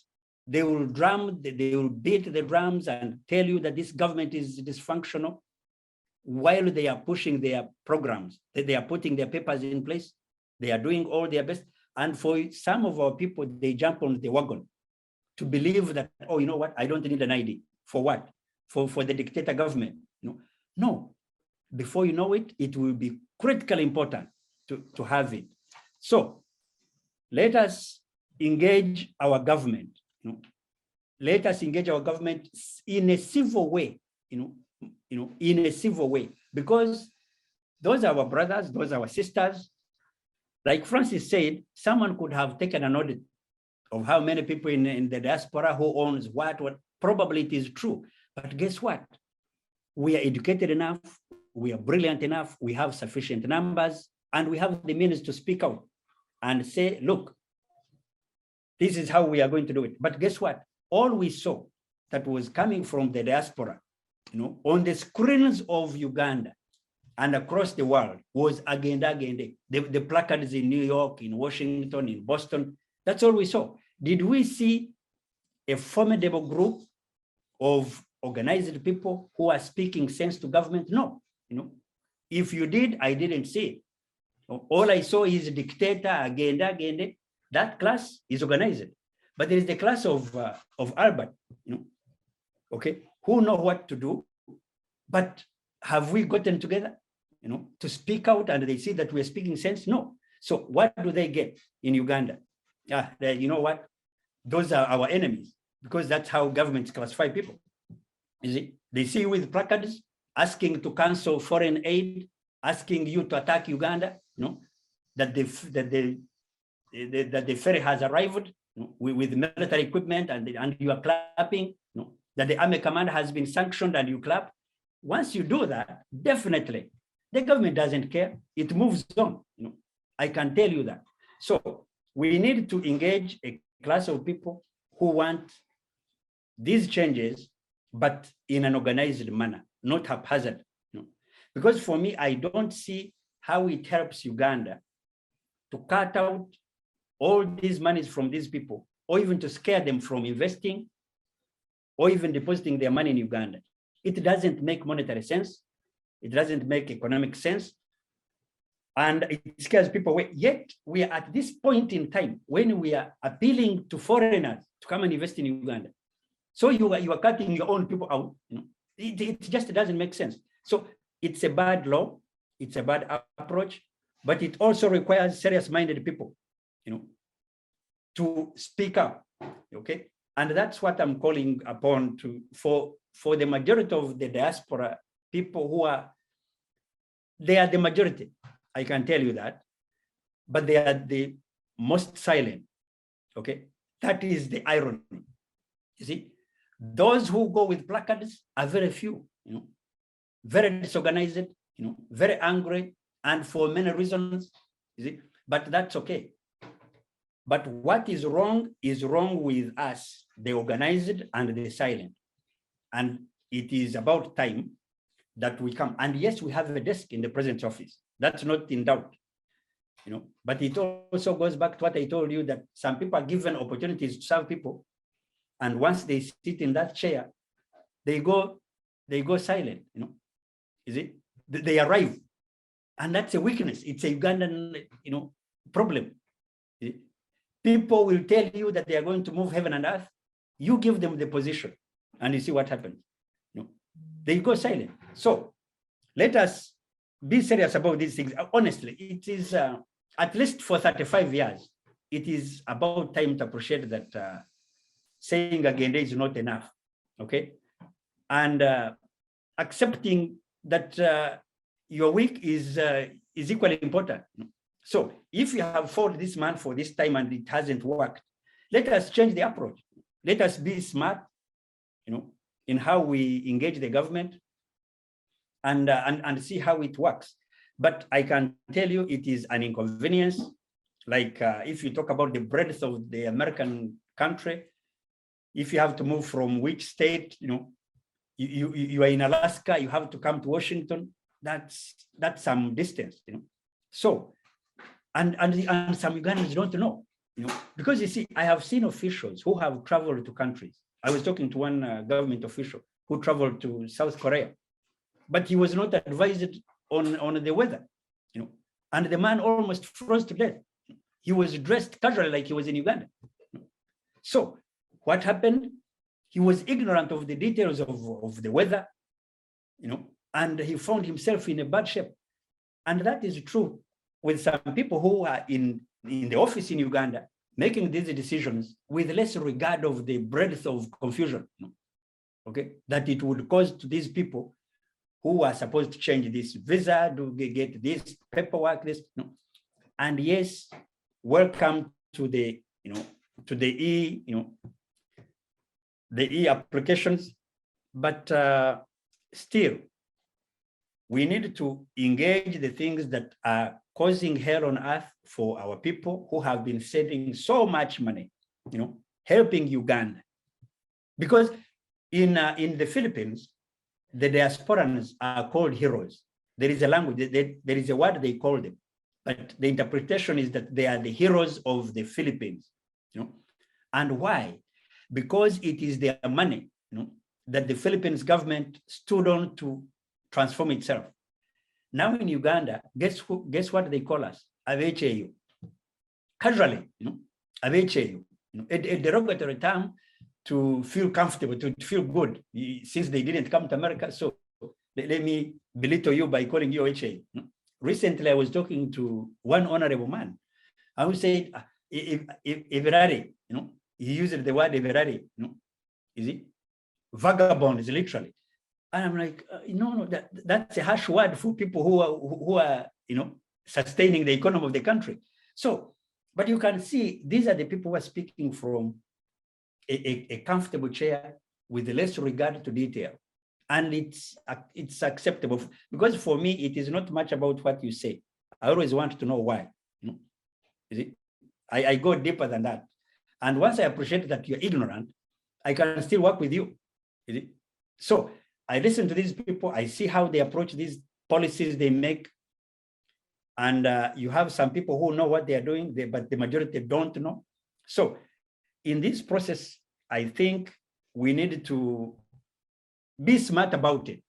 They will beat the drums and tell you that this government is dysfunctional while they are pushing their programs, that they are putting their papers in place. They are doing all their best. And for some of our people, they jump on the wagon to believe that, oh, you know what, I don't need an ID. For what? For the dictator government. No, before you know it, it will be critically important to have it. So let us engage our government. Let us engage our government in a civil way, in a civil way, because those are our brothers, those are our sisters. Like Francis said, someone could have taken an audit of how many people in the diaspora who owns what, probably it is true. But guess what? We are educated enough, we are brilliant enough, we have sufficient numbers, and we have the means to speak out and say, look, this is how we are going to do it. But guess what? All we saw that was coming from the diaspora, on the screens of Uganda and across the world was agenda. The placards in New York, in Washington, in Boston. That's all we saw. Did we see a formidable group of organized people who are speaking sense to government? No. If you did, I didn't see it. All I saw is dictator, agenda. That class is organized. But there is the class of Albert, okay, who know what to do. But have we gotten together, to speak out and they see that we're speaking sense? No. So what do they get in Uganda? You know what? Those are our enemies, because that's how governments classify people. Is it? They see you with placards asking to cancel foreign aid, asking you to attack Uganda, that the ferry has arrived with military equipment and you are clapping, that the army commander has been sanctioned and you clap. Once you do that, definitely the government doesn't care. It moves on. I can tell you that. So we need to engage a class of people who want these changes, but in an organized manner, not haphazard. Because for me, I don't see how it helps Uganda to cut out all these monies from these people, or even to scare them from investing, or even depositing their money in Uganda. It doesn't make monetary sense. It doesn't make economic sense. And it scares people away. Yet we are at this point in time when we are appealing to foreigners to come and invest in Uganda. So you are cutting your own people out. It just doesn't make sense. So it's a bad law. It's a bad approach, but it also requires serious-minded people, to speak up. Okay. And that's what I'm calling upon for the majority of the diaspora people they are the majority. I can tell you that, but they are the most silent. Okay. That is the irony. You see, those who go with placards are very few, very disorganized, very angry, and for many reasons, you see, but that's okay. But what is wrong with us, the organized and the silent. And it is about time that we come. And yes, we have a desk in the president's office. That's not in doubt. But it also goes back to what I told you, that some people are given opportunities to serve people. And once they sit in that chair, they go silent, Is it? They arrive. And that's a weakness. It's a Ugandan, problem. People will tell you that they are going to move heaven and earth. You give them the position and you see what happens. They go silent. So let us be serious about these things. Honestly, it is, at least for 35 years, it is about time to appreciate that saying again is not enough. Okay. And accepting that your week is equally important. So if you have fought this man for this time and it hasn't worked, let us change the approach. Let us be smart, in how we engage the government and see how it works. But I can tell you it is an inconvenience. Like if you talk about the breadth of the American country, if you have to move from which state, you are in Alaska, you have to come to Washington. that's some distance, So, and some Ugandans don't know, because you see, I have seen officials who have traveled to countries. I was talking to one government official who traveled to South Korea, but he was not advised on the weather, and the man almost froze to death. He was dressed casually like he was in Uganda. So what happened? He was ignorant of the details of the weather, and he found himself in a bad shape. And that is true with some people who are in the office in Uganda, making these decisions with less regard of the breadth of confusion, okay, that it would cause to these people who are supposed to change this visa, to get this paperwork, this, and yes, welcome to the, to the the applications, but still, we need to engage the things that are causing hell on earth for our people who have been saving so much money, helping Uganda. Because in the Philippines, the diasporans are called heroes. There is a language, there is a word they call them, but the interpretation is that they are the heroes of the Philippines. And why? Because it is their money, that the Philippines government stood on to transform itself. Now in Uganda, guess what they call us? AFRIC. Casually, AFRIC, a derogatory term to feel comfortable, to feel good, since they didn't come to America. So let me belittle you by calling you AFRIC. Recently, I was talking to one honorable man. I would say, Everari, he used the word Everari, is it? Vagabond is literally. And I'm like, no, that's a harsh word for people who are sustaining the economy of the country. So, but you can see these are the people who are speaking from a comfortable chair with less regard to detail. And it's acceptable, because for me, it is not much about what you say. I always want to know why. Is it? I go deeper than that. And once I appreciate that you're ignorant, I can still work with you. Is it? So I listen to these people, I see how they approach these policies they make. And you have some people who know what they are doing, but the majority don't know. So in this process, I think we need to be smart about it.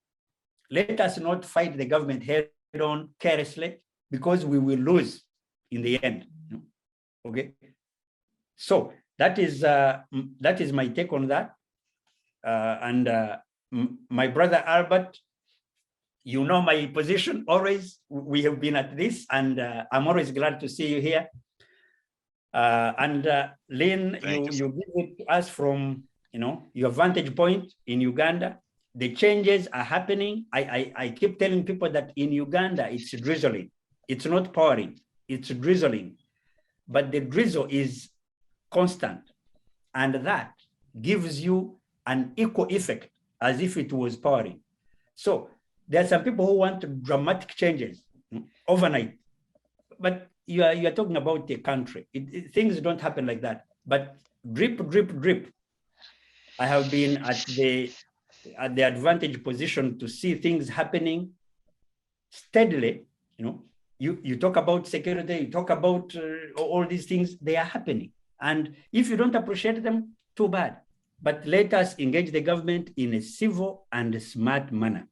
Let us not fight the government head on carelessly, because we will lose in the end. Okay. So that is my take on that. My brother Albert, you know my position always. We have been at this, and I'm always glad to see you here. Lynn, you give it to us from your vantage point in Uganda. The changes are happening. I keep telling people that in Uganda it's drizzling. It's not pouring. It's drizzling, but the drizzle is constant, and that gives you an equal effect as if it was pouring. So there are some people who want dramatic changes overnight, but you are talking about the country. Things don't happen like that, but drip, drip, drip. I have been at the advantage position to see things happening steadily. You talk about security, you talk about all these things, they are happening. And if you don't appreciate them, too bad. But let us engage the government in a civil and smart manner.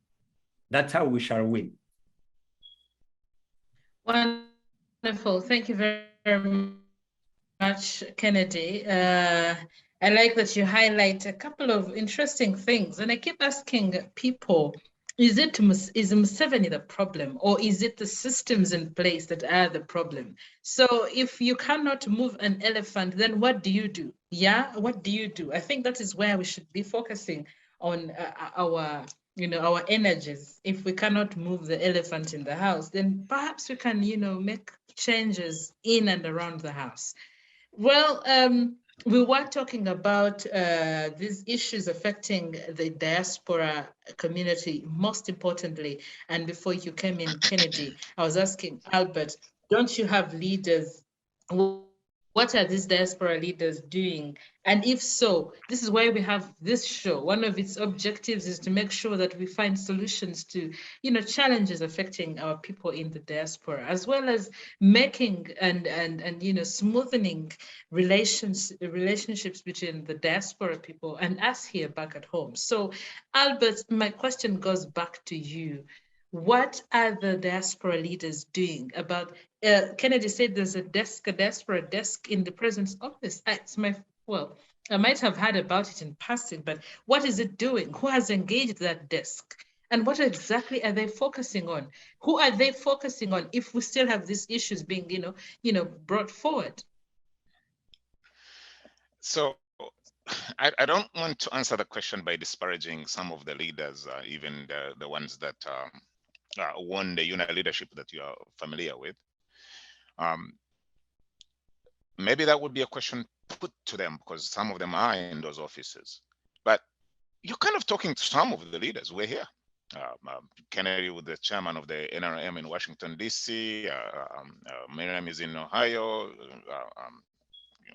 That's how we shall win. Wonderful. Thank you very much, Kennedy. I like that you highlight a couple of interesting things. And I keep asking people, is Museveni the problem, or is it the systems in place that are the problem? So if you cannot move an elephant, then what do you do? Yeah, what do you do? I think that is where we should be focusing on our energies. If we cannot move the elephant in the house, then perhaps we can, make changes in and around the house. Well, we were talking about these issues affecting the diaspora community, most importantly. And before you came in, Kennedy, I was asking Albert, don't you have leaders What are these diaspora leaders doing? And if so, this is why we have this show. One of its objectives is to make sure that we find solutions to, challenges affecting our people in the diaspora, as well as making and smoothing relationships between the diaspora people and us here back at home. So, Albert, my question goes back to you. What are the diaspora leaders doing about Kennedy said there's a diaspora desk in the president's office. I might have heard about it in passing, but what is it doing? Who has engaged that desk? And what exactly are they focusing on? Who are they focusing on if we still have these issues being, brought forward? So I don't want to answer the question by disparaging some of the leaders, even the ones that won the UNAA leadership that you are familiar with. Maybe that would be a question put to them because some of them are in those offices. But you're kind of talking to some of the leaders. We're here. Kennedy with the chairman of the NRM in Washington, D.C. Miriam is in Ohio.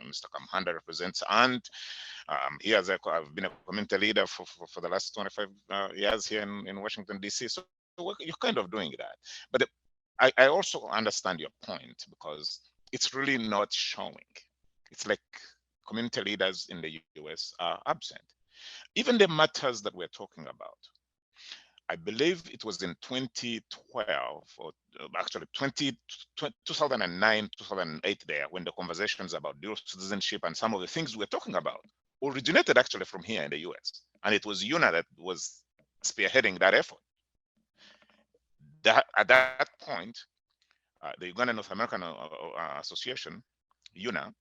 Mr. Kamuhanda represents ANT. I've been a community leader for the last 25 years here in Washington, D.C. So you're kind of doing that. But I also understand your point because it's really not showing. It's like community leaders in the US are absent. Even the matters that we're talking about, I believe it was in 2012 or actually 2009, 2008 there when the conversations about dual citizenship and some of the things we're talking about originated actually from here in the US. And it was UNAA that was spearheading that effort. At that point, the Uganda North American Association, UNAA,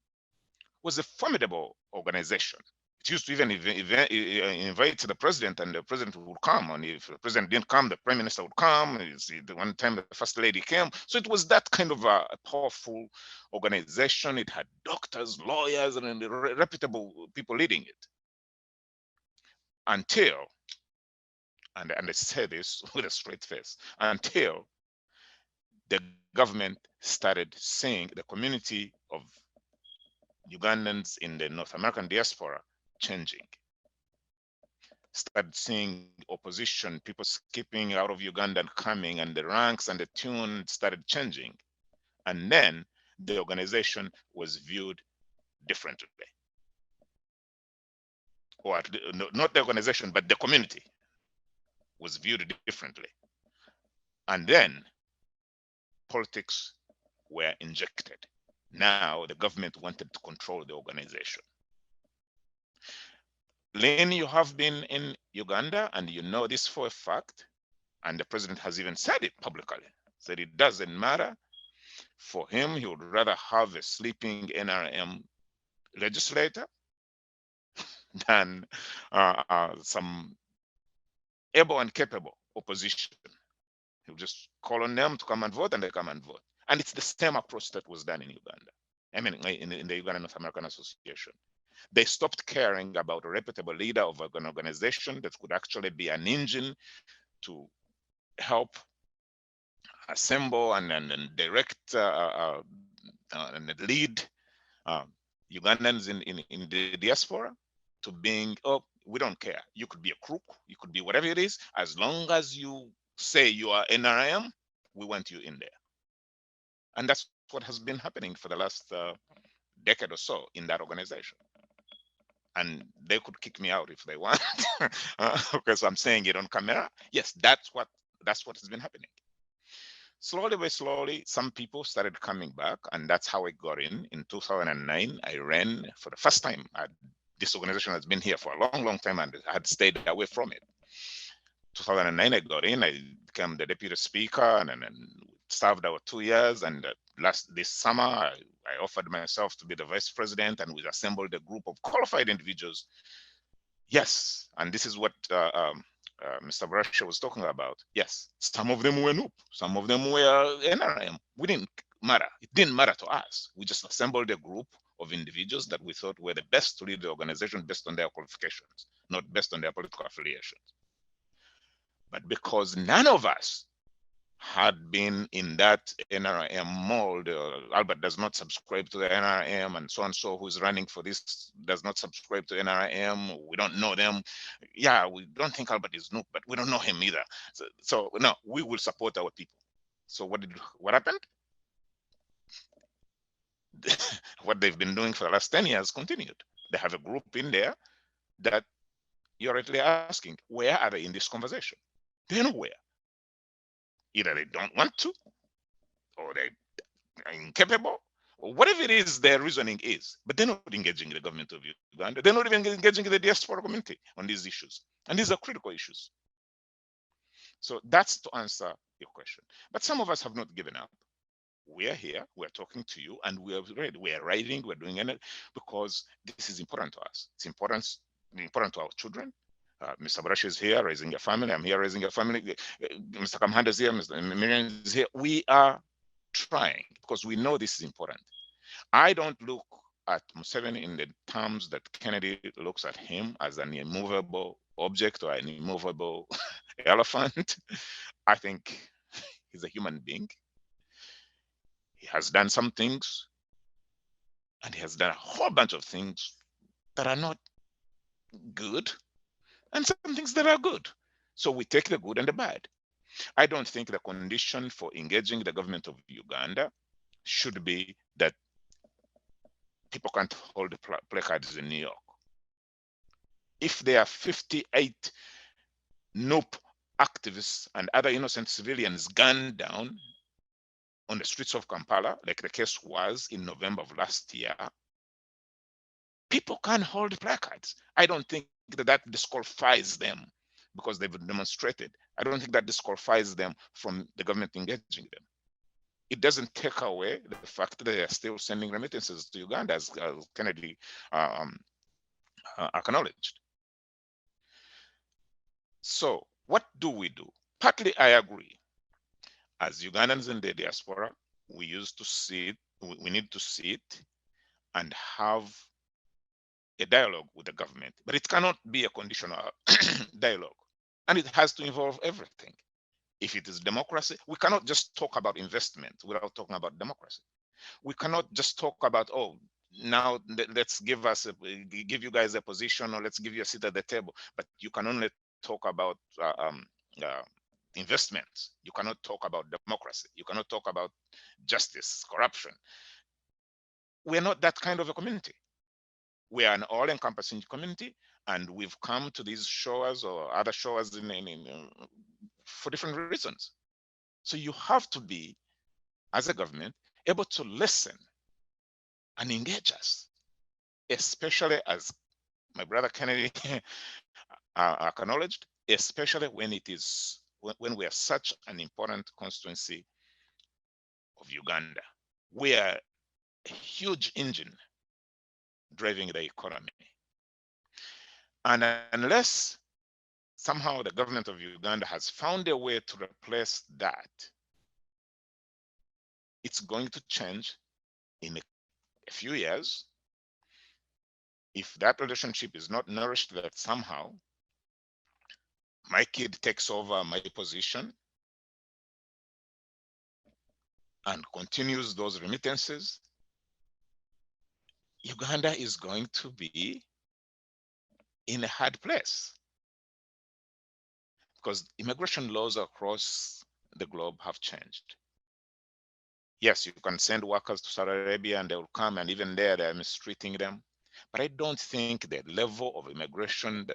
was a formidable organization. It used to even invite the president, and the president would come. And if the president didn't come, the prime minister would come. The one time the first lady came. So it was that kind of a powerful organization. It had doctors, lawyers, and reputable people leading it. Until, and I say this with a straight face, until the government started seeing the community of Ugandans in the North American diaspora changing. Started seeing opposition, people skipping out of Uganda and coming, and the ranks and the tune started changing. And then the organization was viewed differently. Or not the organization, but the community was viewed differently. And then politics were injected. Now the government wanted to control the organization. Lynn, you have been in Uganda and you know this for a fact, and the president has even said it publicly, said it doesn't matter. For him, he would rather have a sleeping NRM legislator than some able and capable opposition. He'll just call on them to come and vote, and they come and vote. And it's the same approach that was done in Uganda. I mean, in the Uganda North American Association. They stopped caring about a reputable leader of an organization that could actually be an engine to help assemble and direct and lead Ugandans in the diaspora to being, oh, we don't care. You could be a crook, you could be whatever it is. As long as you say you are NRM, we want you in there. And that's what has been happening for the last decade or so in that organization. And they could kick me out if they want, because I'm saying it on camera. Yes, that's what has been happening. Slowly by slowly, some people started coming back, and that's how I got in. In 2009, I ran for the first time. This organization has been here for a long, long time, and I had stayed away from it. 2009, I got in. I became the deputy speaker, and served our 2 years. And this summer, I offered myself to be the vice president, and we assembled a group of qualified individuals. Yes, and this is what Mr. Burashye was talking about. Yes, some of them were NUP, some of them were NRM. We didn't matter. It didn't matter to us. We just assembled a group of individuals that we thought were the best to lead the organization based on their qualifications, not based on their political affiliations. But because none of us had been in that NRM mold. Albert does not subscribe to the NRM, and so and so who's running for this does not subscribe to NRM. We don't know them. Yeah, we don't think Albert is new, but we don't know him either. So no, we will support our people. So what happened? What they've been doing for the last 10 years continued. They have a group in there that you're rightly asking, where are they in this conversation? They're nowhere. Either they don't want to, or they are incapable, or whatever it is their reasoning is, but they're not engaging the government of Uganda. They're not even engaging the diaspora community on these issues. And these are critical issues. So that's to answer your question. But some of us have not given up. We are here, we're talking to you, and we are ready. We are writing, we're doing it because this is important to us. It's important to our children. Mr. Burashye is here raising a family. I'm here raising a family. Mr. Kamuhanda is here. Mr. Miriam is here. We are trying because we know this is important. I don't look at Museveni in the terms that Kennedy looks at him as an immovable object or an immovable elephant. I think he's a human being. He has done some things, and he has done a whole bunch of things that are not good, and some things that are good. So we take the good and the bad. I don't think the condition for engaging the government of Uganda should be that people can't hold placards in New York. If there are 58 NUP activists and other innocent civilians gunned down on the streets of Kampala, like the case was in November of last year, people can hold placards. I don't think that disqualifies them because they've demonstrated. I don't think that disqualifies them from the government engaging them. It doesn't take away the fact that they are still sending remittances to Uganda, as Kennedy acknowledged. So what do we do? Partly I agree. As Ugandans in the diaspora, we used to see it, we need to see it and have a dialogue with the government, but it cannot be a conditional dialogue. And it has to involve everything. If it is democracy, we cannot just talk about investment without talking about democracy. We cannot just talk about, oh, now let's give you guys a position, or let's give you a seat at the table, but you can only talk about investments. You cannot talk about democracy. You cannot talk about justice, corruption. We're not that kind of a community. We are an all-encompassing community, and we've come to these shores or other shores for different reasons. So you have to be, as a government, able to listen and engage us, especially as my brother Kennedy acknowledged, especially when we are such an important constituency of Uganda. We are a huge engine driving the economy. And unless somehow the government of Uganda has found a way to replace that, it's going to change in a few years. If that relationship is not nourished, that somehow my kid takes over my position and continues those remittances, Uganda is going to be in a hard place, because immigration laws across the globe have changed. Yes, you can send workers to Saudi Arabia and they will come, and even there they're mistreating them. But I don't think the level of immigration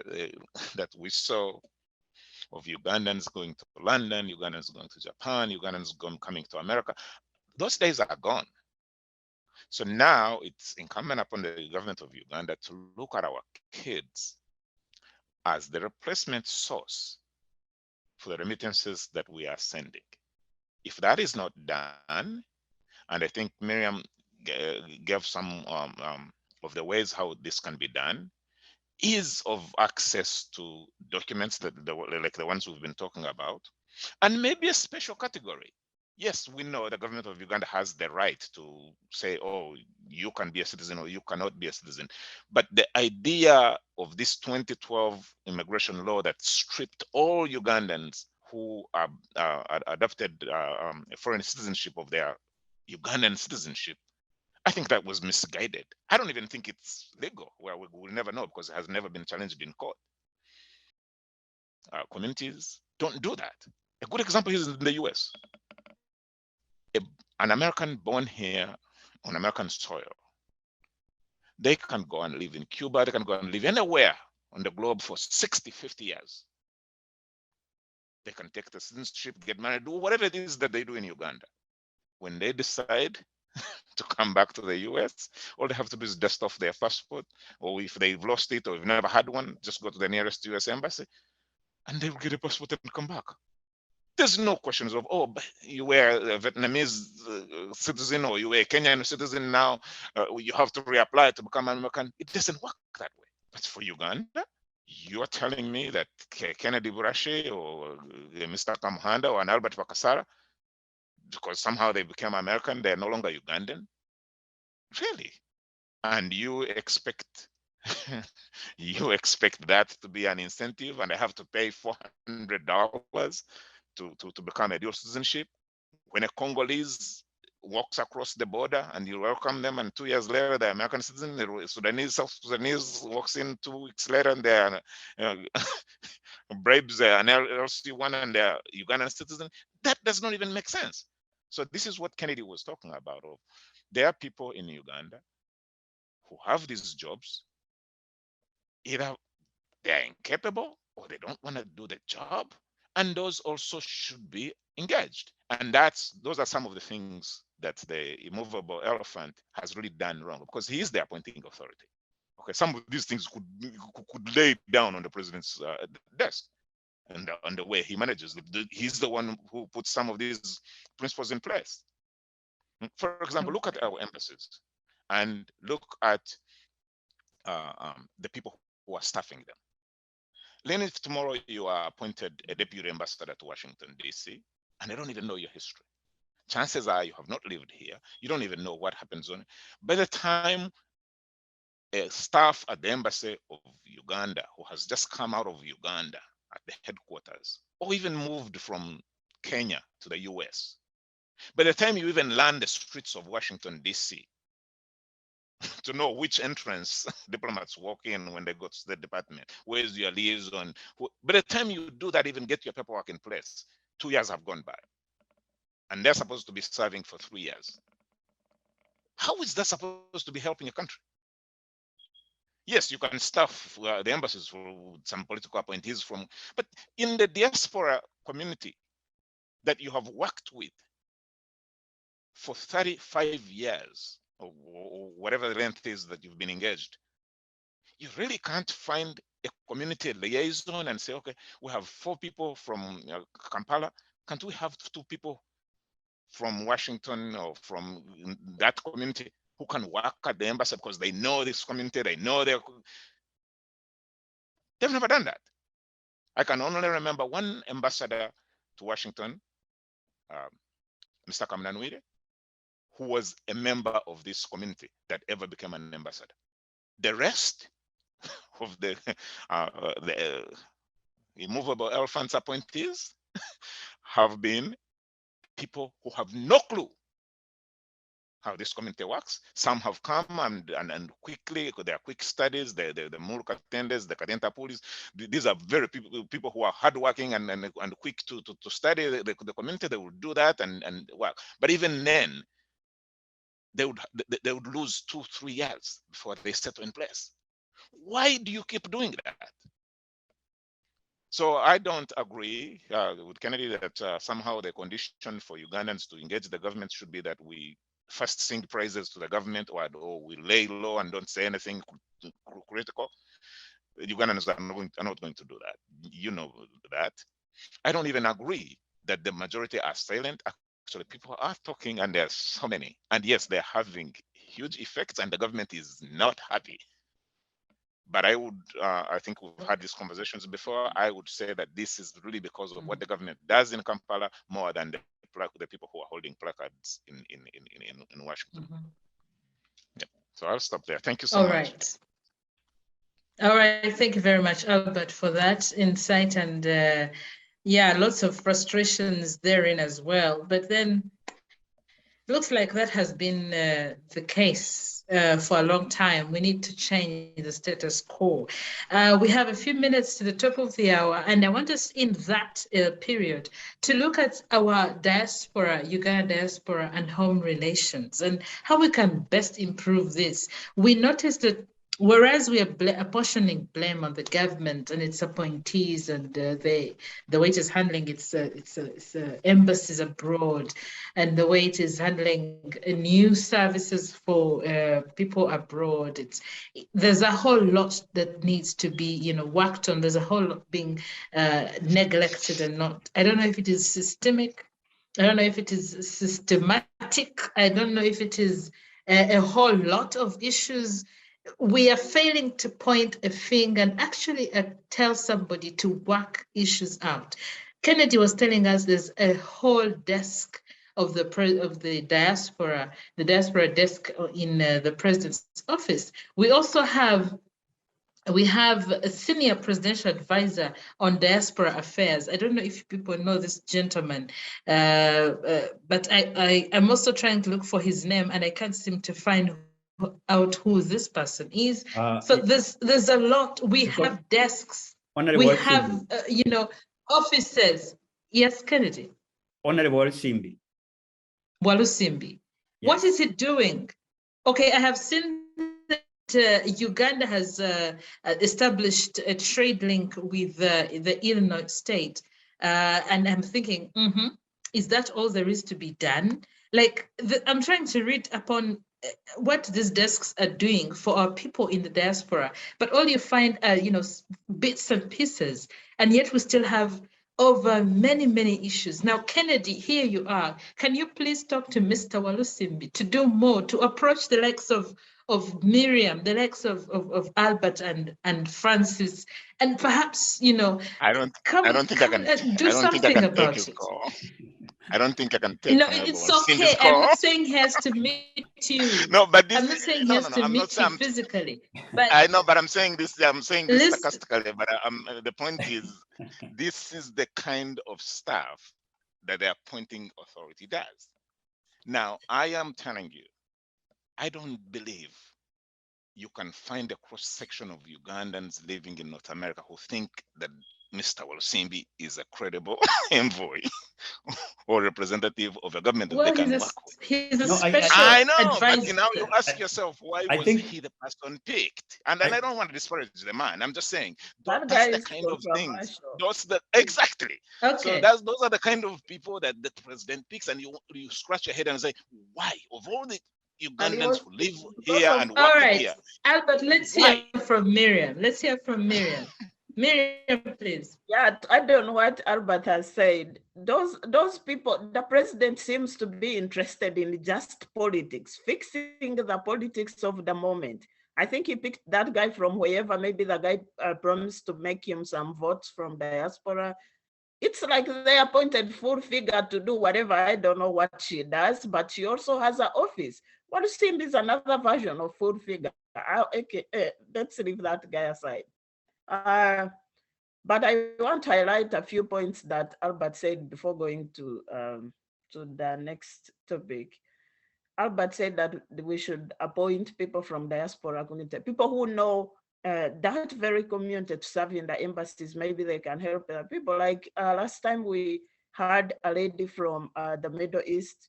that we saw of Ugandans going to London, Ugandans going to Japan, Ugandans coming to America, those days are gone. So now it's incumbent upon the government of Uganda to look at our kids as the replacement source for the remittances that we are sending. If that is not done, and I think Miriam gave some of the ways how this can be done, ease of access to documents like the ones we've been talking about, and maybe a special category. Yes, we know the government of Uganda has the right to say, oh, you can be a citizen or you cannot be a citizen. But the idea of this 2012 immigration law that stripped all Ugandans who adopted foreign citizenship of their Ugandan citizenship, I think that was misguided. I don't even think it's legal. Well, we'll never know because it has never been challenged in court. Communities don't do that. A good example is in the US. An American born here on American soil, they can go and live in Cuba, they can go and live anywhere on the globe for 60, 50 years. They can take the citizenship, get married, do whatever it is that they do in Uganda. When they decide to come back to the US, all they have to do is dust off their passport, or if they've lost it or if never had one, just go to the nearest US embassy and they will get a passport and come back. There's no questions of, oh, you were a Vietnamese citizen or you were a Kenyan citizen now, you have to reapply to become an American. It doesn't work that way. But for Uganda, you're telling me that Kennedy Burashye or Mr. Kamuhanda or an Albert Bakasara, because somehow they became American, they're no longer Ugandan? Really? And you expect you expect that to be an incentive, and I have to pay $400 to become a dual citizenship? When a Congolese walks across the border and you welcome them, and 2 years later they're American citizen, the Sudanese, South Sudanese walks in 2 weeks later and they're bribes an LC1 and they're Ugandan citizen. That does not even make sense. So this is what Kennedy was talking about. There are people in Uganda who have these jobs, either they're incapable or they don't want to do the job, and those also should be engaged. And those are some of the things that the immovable elephant has really done wrong, because he is the appointing authority. Okay, some of these things could lay down on the president's desk, and on the way he manages. He's the one who puts some of these principles in place. For example, look at our embassies and look at the people who are staffing them. Lynn, if tomorrow you are appointed a deputy ambassador to Washington, D.C., and I don't even know your history, chances are you have not lived here. You don't even know what happens on it. By the time a staff at the embassy of Uganda who has just come out of Uganda at the headquarters, or even moved from Kenya to the US, by the time you even land the streets of Washington, D.C., to know which entrance diplomats walk in when they go to the department, where's your liaison, by the time you do that, even get your paperwork in place, 2 years have gone by. And they're supposed to be serving for 3 years. How is that supposed to be helping your country? Yes, you can staff the embassies for some political appointees but in the diaspora community that you have worked with for 35 years, or whatever the length is that you've been engaged, you really can't find a community liaison and say, okay, we have 4 people from Kampala. Can't we have 2 people from Washington or from that community who can work at the embassy because they know this community, they know they've never done that. I can only remember one ambassador to Washington, Mr. Kamuhanda, who was a member of this community that ever became an ambassador. The rest of the immovable elephants appointees have been people who have no clue how this community works. Some have come and quickly, they are quick studies, the Mulk attendants, the Kadenta police. These are very people who are hardworking and quick to study the community. They would do that and work. But even then, they would lose 2-3 years before they settle in place. Why do you keep doing that? So I don't agree with Kennedy that somehow the condition for Ugandans to engage the government should be that we first sing praises to the government, or we lay low and don't say anything critical. Ugandans are not going to do that. You know that. I don't even agree that the majority are silent. Actually, people are talking, and there's so many. And yes, they're having huge effects, and the government is not happy. But I would, I think we've had these conversations before. I would say that this is really because of what the government does in Kampala more than the people who are holding placards in Washington. Yep. So I'll stop there. Thank you so much. All right. Thank you very much, Albert, for that insight. And Yeah, lots of frustrations therein as well. But then looks like that has been the case for a long time. We need to change the status quo. We have a few minutes to the top of the hour, and I want us in that period to look at our diaspora, Uganda diaspora, and home relations, and how we can best improve this. We noticed that whereas we are apportioning blame on the government and its appointees and the way it is handling its embassies abroad, and the way it is handling new services for people abroad, there's a whole lot that needs to be worked on. There's a whole lot being neglected and not. I don't know if it is systemic. I don't know if it is systematic. I don't know if it is a whole lot of issues. We are failing to point a finger and actually tell somebody to work issues out. Kennedy was telling us there's a whole desk of the diaspora desk in the president's office. We also have a senior presidential advisor on diaspora affairs. I don't know if people know this gentleman, but I'm also trying to look for his name and I can't seem to find out who this person is. So there's a lot. We have desks. We have offices. Yes, Kennedy. Honorable Simbi. Walusimbi. Yes. What is it doing? Okay, I have seen that Uganda has established a trade link with the Illinois state. And I'm thinking, is that all there is to be done? Like, I'm trying to read upon what these desks are doing for our people in the diaspora, but all you find are, bits and pieces, and yet we still have over many, many issues. Now, Kennedy, here you are. Can you please talk to Mr. Walusimbi to do more, to approach the likes of Miriam, the likes of Albert and Francis, and perhaps, I don't think I can do something about it. I don't think I can take. No, it's okay. I'm not saying he has to meet you. No, but I'm not saying he has to meet you physically. But I know, but I'm saying this sarcastically. But the point is, this is the kind of stuff that the appointing authority does. Now, I am telling you, I don't believe you can find a cross section of Ugandans living in North America who think that Mr. Walusimbi is a credible envoy or representative of a government that they can work with. He's a special I know, advisor. but now you ask yourself, why was he the person picked? And then I don't want to disparage the man. I'm just saying that's the kind of things. Exactly. Okay. So those are the kind of people that the president picks, and you scratch your head and say, why? Of all the Ugandans who live here and work here. Albert, let's hear from Miriam. Miriam, please. Yeah, I don't know what Albert has said. Those people, the president seems to be interested in just politics, fixing the politics of the moment. I think he picked that guy from wherever. Maybe the guy promised to make him some votes from diaspora. It's like they appointed full figure to do whatever. I don't know what she does, but she also has an office. What it seems is another version of full figure. Okay, let's leave that guy aside. But I want to highlight a few points that Albert said before going to the next topic. Albert said that we should appoint people from diaspora community, people who know that very community to serve in the embassies. Maybe they can help people. Like last time we had a lady from the Middle East,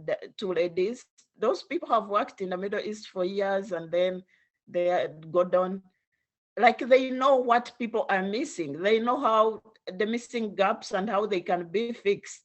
the two ladies. Those people have worked in the Middle East for years, and then they go down. Like, they know what people are missing. They know how the missing gaps and how they can be fixed.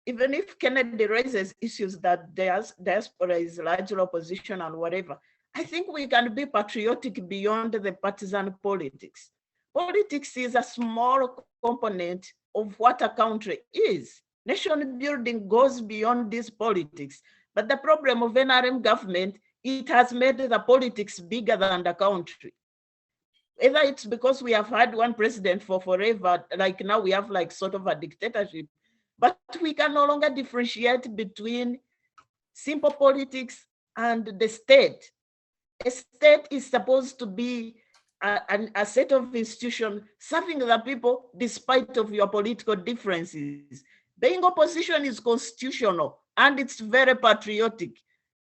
Even if Kennedy raises issues that diaspora is largely opposition and whatever, I think we can be patriotic beyond the partisan politics. Politics is a small component of what a country is. Nation building goes beyond this politics. But the problem of NRM government, it has made the politics bigger than the country. Either it's because we have had one president for forever, like now we have like sort of a dictatorship, but we can no longer differentiate between simple politics and the state. A state is supposed to be a set of institutions serving the people despite of your political differences. Being opposition is constitutional and it's very patriotic.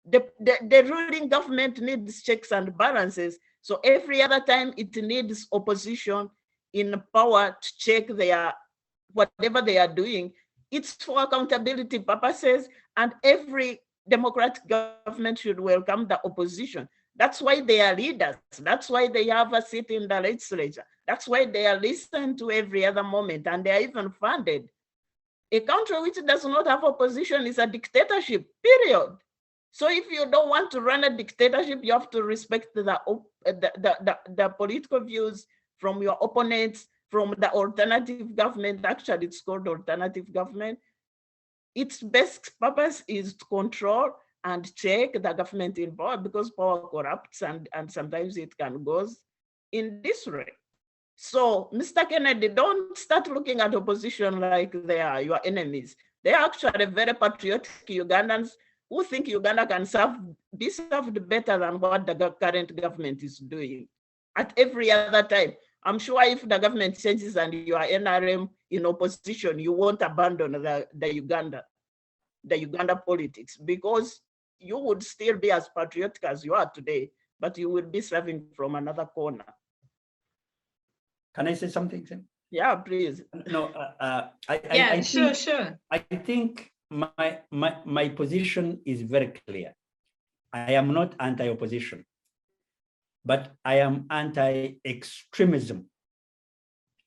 The ruling government needs checks and balances. So every other time it needs opposition in power to check whatever they are doing. It's for accountability purposes, and every democratic government should welcome the opposition. That's why they are leaders. That's why they have a seat in the legislature. That's why they are listened to every other moment, and they are even funded. A country which does not have opposition is a dictatorship, period. So if you don't want to run a dictatorship, you have to respect the political views from your opponents, from the alternative government. Actually, it's called alternative government. Its best purpose is to control and check the government in power, because power corrupts and sometimes it can go in disarray. So, Mr. Kennedy, don't start looking at opposition like they are your enemies. They are actually very patriotic Ugandans who think Uganda can be served better than what the current government is doing at every other time. I'm sure if the government changes and you are NRM in opposition, you won't abandon the Uganda politics, because you would still be as patriotic as you are today, but you will be serving from another corner. Can I say something, Sam? Yeah, please. No, Sure. I think my position is very clear. I am not anti-opposition, but I am anti-extremism.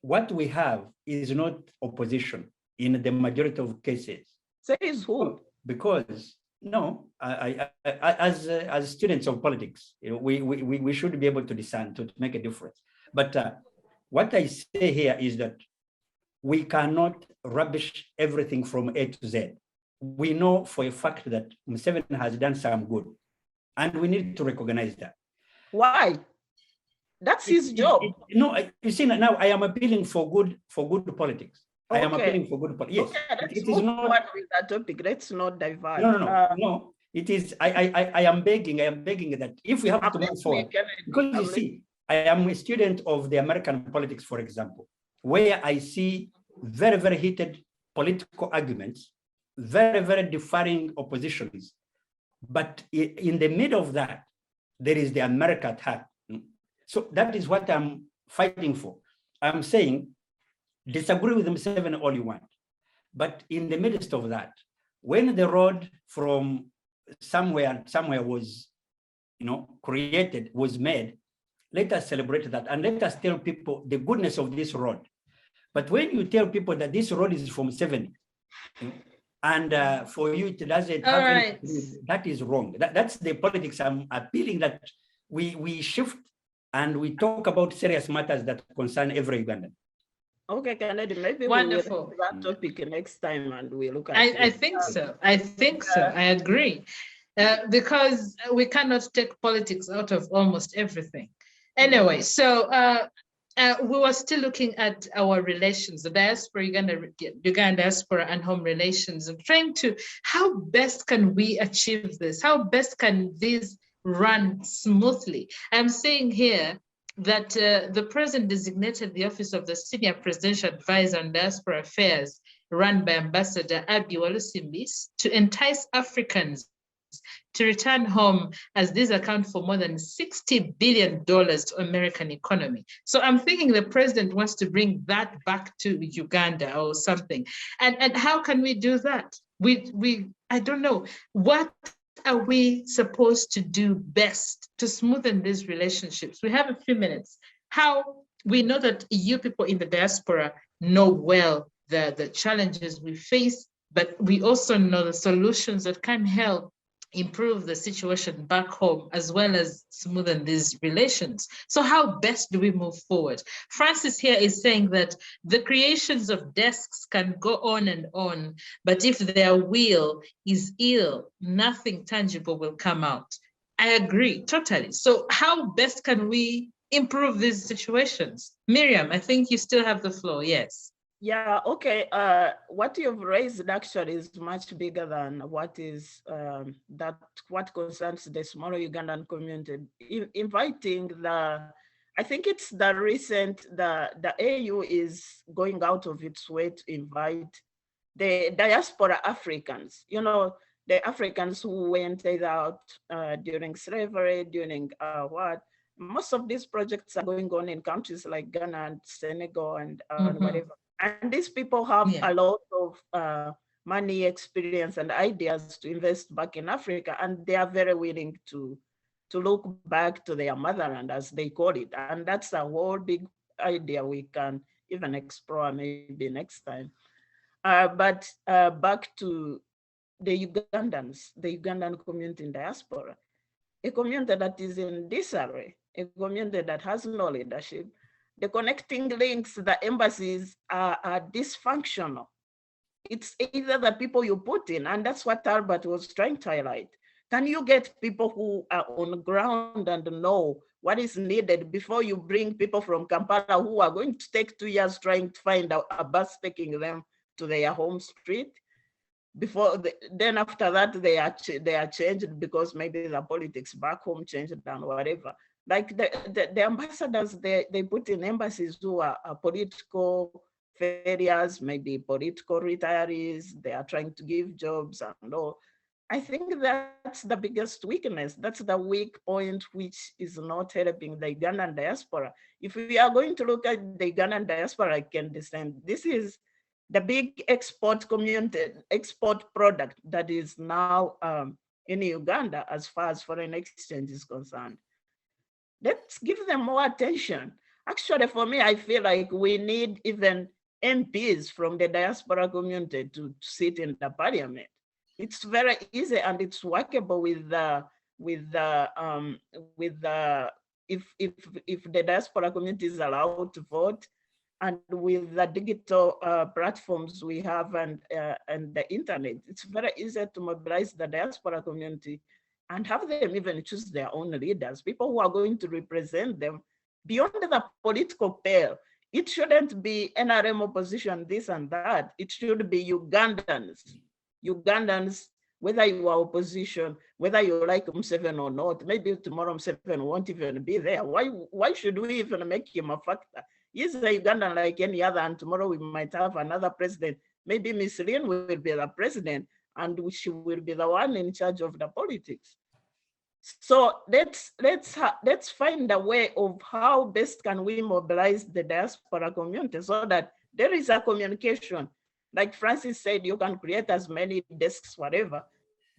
What we have is not opposition in the majority of cases. Says who? Because no, as students of politics, we should be able to discern, to make a difference. But what I say here is that we cannot rubbish everything from A to Z. We know for a fact that Museveni has done some good, and we need to recognize that. Why? That's his job. No, you see, now I am appealing for good politics. Okay. I am appealing for good politics. Yes, okay, it is not with that topic. Let's not divert. No. It is. I am begging that if we have to move forward, because you see, I am a student of the American politics, for example, where I see very, very heated political arguments, very, very differing oppositions. But in the middle of that, there is the America attack. So that is what I'm fighting for. I'm saying, disagree with Museveni all you want. But in the midst of that, when the road from somewhere was, created, was made, let us celebrate that and let us tell people the goodness of this road. But when you tell people that this road is from 70, and for you it doesn't happen, that is wrong. That's the politics I'm appealing, that we shift and we talk about serious matters that concern every Ugandan. Okay, Kennedy, maybe Wonderful. we will that topic next time and we look at I think so. I agree. Because we cannot take politics out of almost everything. Anyway, so we were still looking at our relations, the diaspora, Uganda diaspora and home relations, and trying to, how best can we achieve this? How best can this run smoothly? I'm saying here that the president designated the office of the Senior Presidential Advisor on Diaspora Affairs, run by Ambassador Abi Walusimbis, to entice Africans to return home, as these account for more than $60 billion to American economy. So I'm thinking the president wants to bring that back to Uganda or something. And how can we do that? I don't know. What are we supposed to do best to smoothen these relationships? We have a few minutes. How we know that you people in the diaspora know well the challenges we face, but we also know the solutions that can help improve the situation back home, as well as smoothen these relations. So how best do we move forward? Francis here is saying that the creations of desks can go on and on, but if their will is ill, nothing tangible will come out. I agree totally. So how best can we improve these situations? Miriam, I think you still have the floor. Yes. Yeah, okay. What you've raised actually is much bigger than what is what concerns the smaller Ugandan community. Inviting the I think it's the recent, the AU is going out of its way to invite the diaspora Africans, you know, the Africans who went out during slavery, during what? Most of these projects are going on in countries like Ghana and Senegal and whatever. And these people have a lot of money, experience, and ideas to invest back in Africa, and they are very willing to look back to their motherland, as they call it. And that's a whole big idea we can even explore maybe next time. But back to the Ugandans, the Ugandan community in diaspora, a community that is in disarray, a community that has no leadership. The connecting links, the embassies are dysfunctional. It's either the people you put in, and that's what Albert was trying to highlight. Can you get people who are on the ground and know what is needed before you bring people from Kampala who are going to take 2 years trying to find a bus taking them to their home street? Then after that, they are changed because maybe the politics back home changed and whatever. Like the ambassadors, they put in embassies who are political failures, maybe political retirees. They are trying to give jobs and all. I think that's the biggest weakness. That's the weak point, which is not helping the Ugandan diaspora. If we are going to look at the Ugandan diaspora, I can understand this is the big export community, export product that is now in Uganda as far as foreign exchange is concerned. Let's give them more attention. Actually, for me, I feel like we need even MPs from the diaspora community to sit in the parliament. It's very easy and it's workable if the diaspora community is allowed to vote, and with the digital platforms we have and the internet, it's very easy to mobilize the diaspora community and have them even choose their own leaders, people who are going to represent them beyond the political pale. It shouldn't be NRM opposition, this and that. It should be Ugandans, whether you are opposition, whether you like Museveni or not. Maybe tomorrow Museveni won't even be there. Why should we even make him a factor? He's a Ugandan like any other, and tomorrow we might have another president. Maybe Miss Lynn will be the president, and she will be the one in charge of the politics. So let's find a way of how best can we mobilize the diaspora community so that there is a communication. Like Francis said, you can create as many desks, whatever,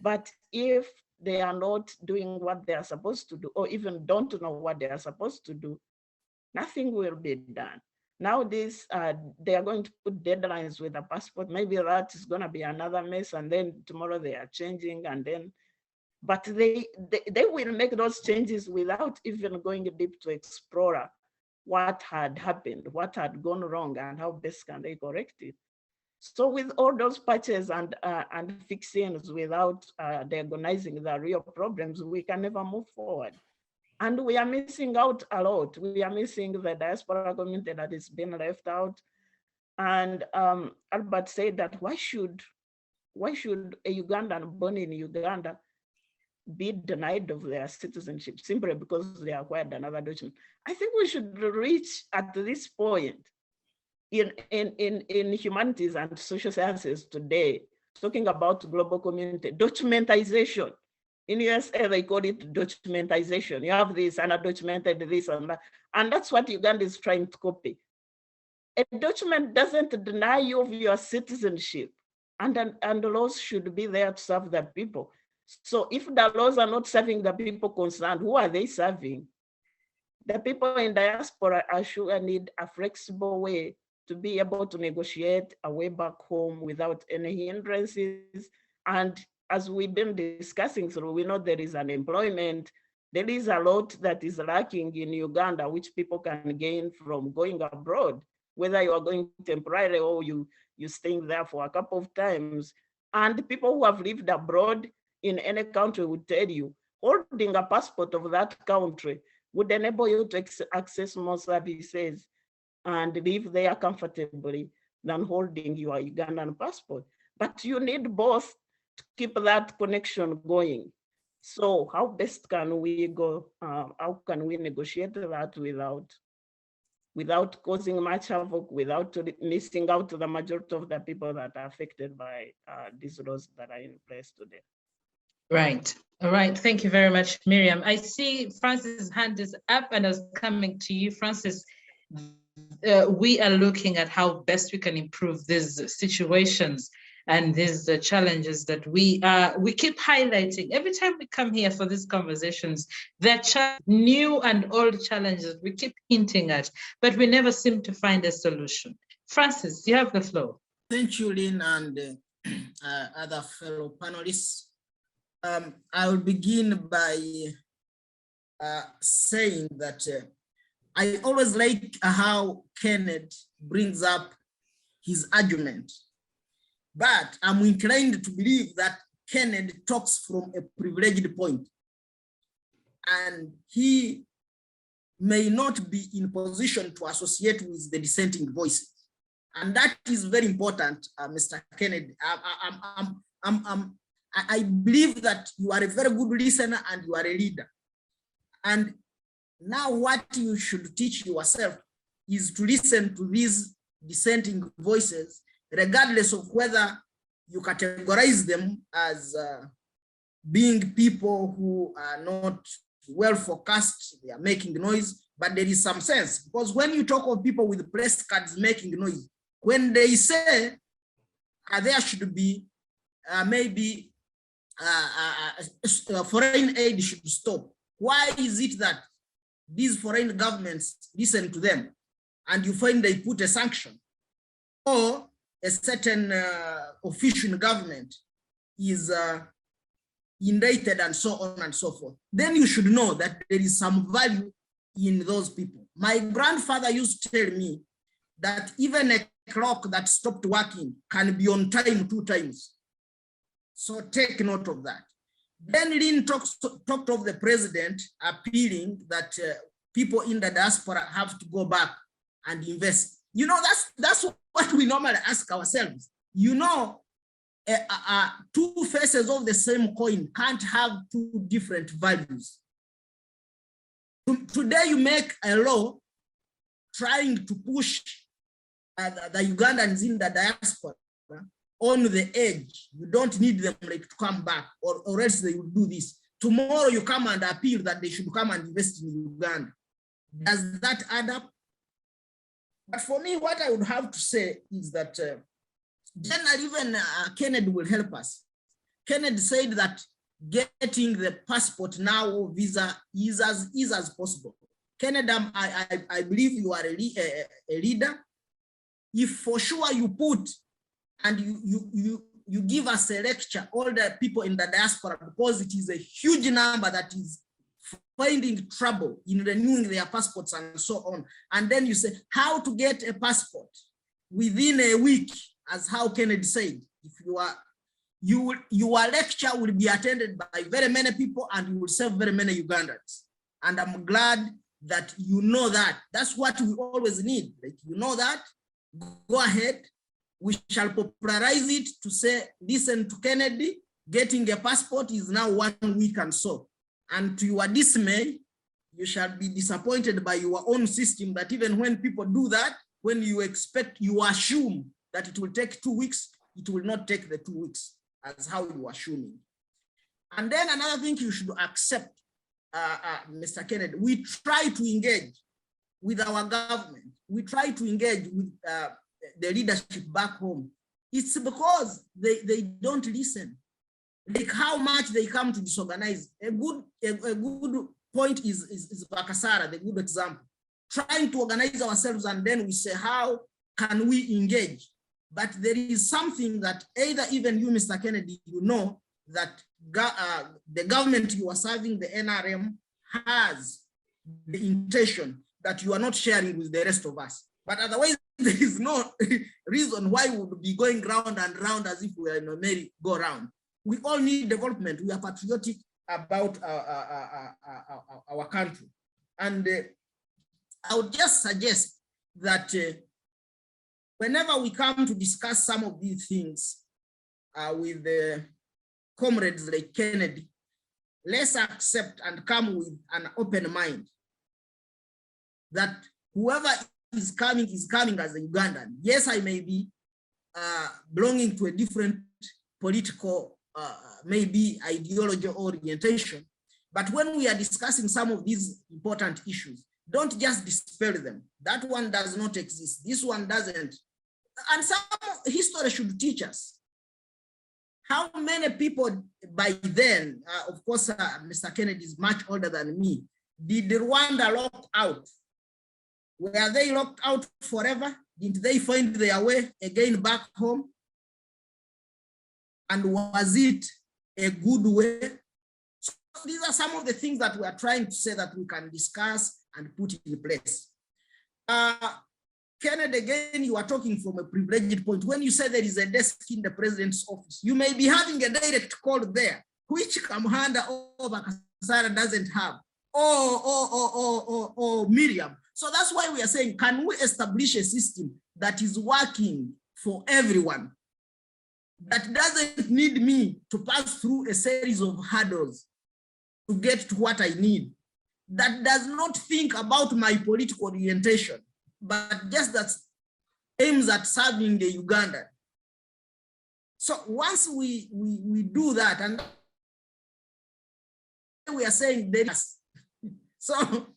but if they are not doing what they are supposed to do, or even don't know what they are supposed to do, nothing will be done. Now they are going to put deadlines with a passport. Maybe that is going to be another mess, and then tomorrow they are changing, and then, but they will make those changes without even going deep to explore what had happened, what had gone wrong, and how best can they correct it. So with all those patches and fixings without diagnosing the real problems, we can never move forward. And we are missing out a lot. We are missing the diaspora community that is being left out. And Albert said that why should a Ugandan born in Uganda be denied of their citizenship simply because they acquired another document? I think we should reach at this point in humanities and social sciences today, talking about global community, documentization. In U.S.A, they call it documentization. You have this undocumented this and that. And that's what Uganda is trying to copy. A document doesn't deny you of your citizenship, and the laws should be there to serve the people. So if the laws are not serving the people concerned, who are they serving? The people in diaspora are sure need a flexible way to be able to negotiate a way back home without any hindrances. And as we've been discussing through, we know there is unemployment. There is a lot that is lacking in Uganda, which people can gain from going abroad, whether you are going temporarily or you staying there for a couple of times. And people who have lived abroad in any country would tell you, holding a passport of that country would enable you to access more services and live there comfortably than holding your Ugandan passport. But you need both to keep that connection going. So how best can we go, how can we negotiate that without causing much havoc, without missing out the majority of the people that are affected by these laws that are in place today? Right. All right. Thank you very much, Miriam. I see Francis' hand is up and I was coming to you, Francis. We are looking at how best we can improve these situations and these challenges that we keep highlighting every time we come here for these conversations. There are new and old challenges we keep hinting at, but we never seem to find a solution. Francis, you have the floor. Thank you, Lynn, and other fellow panelists. I will begin by saying that I always like how Kenneth brings up his argument, but I'm inclined to believe that Kenneth talks from a privileged point, and he may not be in position to associate with the dissenting voices. And that is very important, Mr. Kennedy. I believe that you are a very good listener and you are a leader. And now what you should teach yourself is to listen to these dissenting voices, regardless of whether you categorize them as being people who are not well forecast, they are making noise, but there is some sense. Because when you talk of people with press cards making noise, when they say there should be maybe foreign aid should stop, why is it that these foreign governments listen to them and you find they put a sanction, or a certain official in government is indicted and so on and so forth? Then you should know that there is some value in those people. My grandfather used to tell me that even a clock that stopped working can be on time 2 times. So take note of that. Then Lynn talked of the president appealing that people in the diaspora have to go back and invest. You know, that's what we normally ask ourselves. You know, 2 faces of the same coin can't have 2 different values. Today you make a law trying to push the Ugandans in the diaspora on the edge. You don't need them like to come back, or else they will do this. Tomorrow you come and appeal that they should come and invest in Uganda. Does that add up? But for me, what I would have to say is that generally, even Kennedy will help us. Kennedy said that getting the passport now or visa is as possible. Kennedy, I believe you are a leader. If for sure you put and you give us a lecture, all the people in the diaspora, because it is a huge number that is finding trouble in renewing their passports and so on. And then you say how to get a passport within a week, as how Kennedy said. If your lecture will be attended by very many people and you will serve very many Ugandans. And I'm glad that you know that. That's what we always need. Like, you know that, go ahead. We shall popularize it to say, listen to Kennedy, getting a passport is now 1 week and so. And to your dismay, you shall be disappointed by your own system that even when people do that, when you expect, you assume that it will take 2 weeks, it will not take the 2 weeks as how you are assuming. And then another thing you should accept, Mr. Kennedy, we try to engage with our government. We try to engage with the leadership back home. It's because they don't listen. Like how much they come to disorganize. A good point is Bakasara, the good example. Trying to organize ourselves, and then we say, how can we engage? But there is something that either even you, Mr. Kennedy, you know that the government you are serving, the NRM, has the intention that you are not sharing with the rest of us. But otherwise, there is no reason why we would be going round and round as if we are in a merry-go-round. We all need development. We are patriotic about our country. And I would just suggest that whenever we come to discuss some of these things with the comrades like Kennedy, let's accept and come with an open mind that whoever is coming as a Ugandan. Yes, I may be belonging to a different political, maybe ideology or orientation, but when we are discussing some of these important issues, don't just dispel them. That one does not exist. This one doesn't. And some history should teach us how many people by then, of course, Mr. Kennedy is much older than me, did Rwanda lock out? Were they locked out forever? Didn't they find their way again back home? And was it a good way? So these are some of the things that we are trying to say that we can discuss and put in place. Kennedy, again, you are talking from a privileged point. When you say there is a desk in the president's office, you may be having a direct call there, which Kamuhanda or Bakasara doesn't have, or Miriam. So that's why we are saying, can we establish a system that is working for everyone, that doesn't need me to pass through a series of hurdles to get to what I need, that does not think about my political orientation, but just that aims at serving the Ugandan. So once we do that, and we are saying there is, so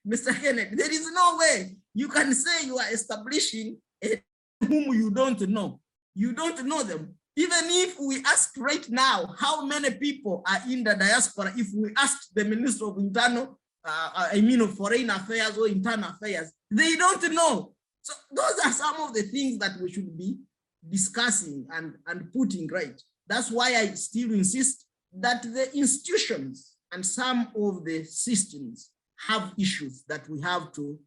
Mr. Kennedy, there is no way you can say you are establishing a whom you don't know. You don't know them. Even if we ask right now how many people are in the diaspora, if we ask the Minister of Internal, of Foreign Affairs or Internal Affairs, they don't know. So those are some of the things that we should be discussing and putting right. That's why I still insist that the institutions and some of the systems have issues that we have to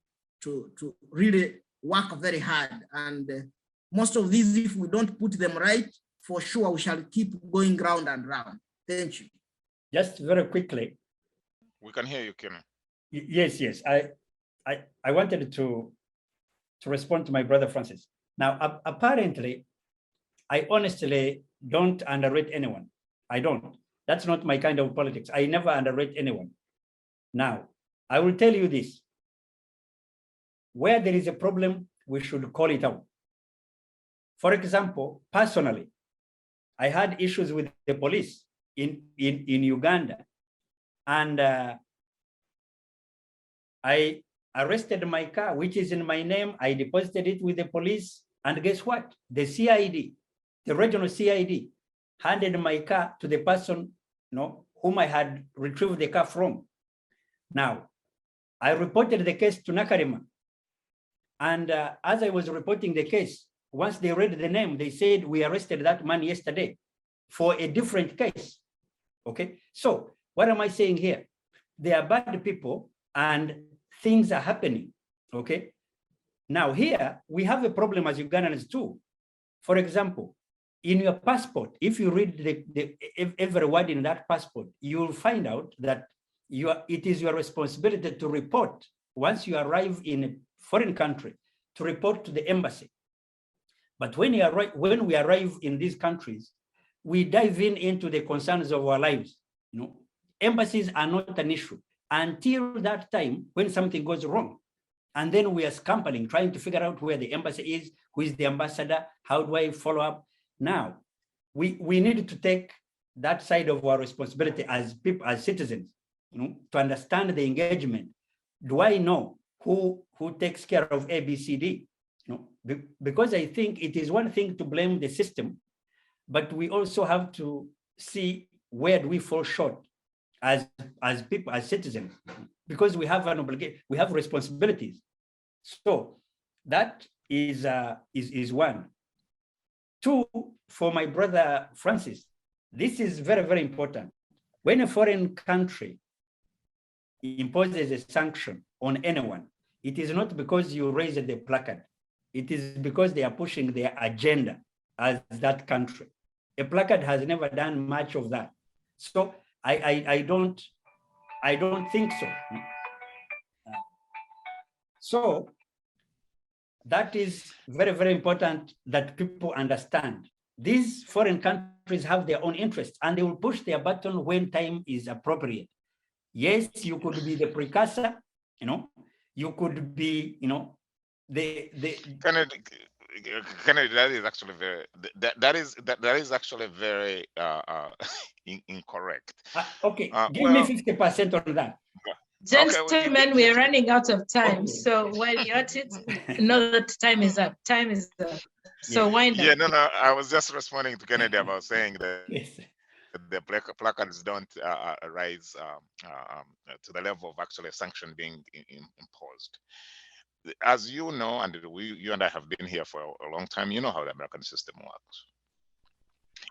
really work very hard. And most of these, if we don't put them right, for sure we shall keep going round and round. Thank you. Just very quickly. We can hear you, Kenny. Yes. I wanted to respond to my brother Francis. Now, apparently, I honestly don't underrate anyone. I don't. That's not my kind of politics. I never underrate anyone. Now, I will tell you this. Where there is a problem, we should call it out. For example, personally, I had issues with the police in Uganda, and I arrested my car, which is in my name. I deposited it with the police, and guess what? The CID, the regional CID, handed my car to the person, whom I had retrieved the car from. Now, I reported the case to Nakarima, and as I was reporting the case, once they read the name, they said, we arrested that man yesterday for a different case. Okay, so what am I saying here? They are bad people and things are happening. Okay, now here we have a problem as Ugandans too. For example, in your passport, if you read every word in that passport, you will find out that it is your responsibility to report once you arrive in a foreign country, to report to the embassy. But when we arrive in these countries, we dive into the concerns of our lives. Embassies are not an issue until that time when something goes wrong. And then we are scampering, trying to figure out where the embassy is, who is the ambassador, how do I follow up? Now, we need to take that side of our responsibility as people, as citizens, to understand the engagement. Do I know who takes care of A, B, C, D? Because I think it is one thing to blame the system, but we also have to see where do we fall short as people, as citizens, because we have an obligation, we have responsibilities. So that is one. Two, for my brother Francis, this is very, very important. When a foreign country imposes a sanction on anyone, it is not because you raised the placard. It is because they are pushing their agenda as that country. A placard has never done much of that. So I don't think so. So that is very, very important that people understand. these foreign countries have their own interests, and they will push their button when time is appropriate. Yes, you could be the precursor, you could be, Kennedy, that is actually very that is actually very incorrect. Okay, give me 50% on that. Gentlemen, we are running out of time. Okay. So while you're at it, know that time is up. Time is up. So wind up. Yeah, no, I was just responding to Kennedy about saying that yes, the placards don't rise to the level of actually a sanction being imposed. As you know, and you and I have been here for a long time, you know how the American system works.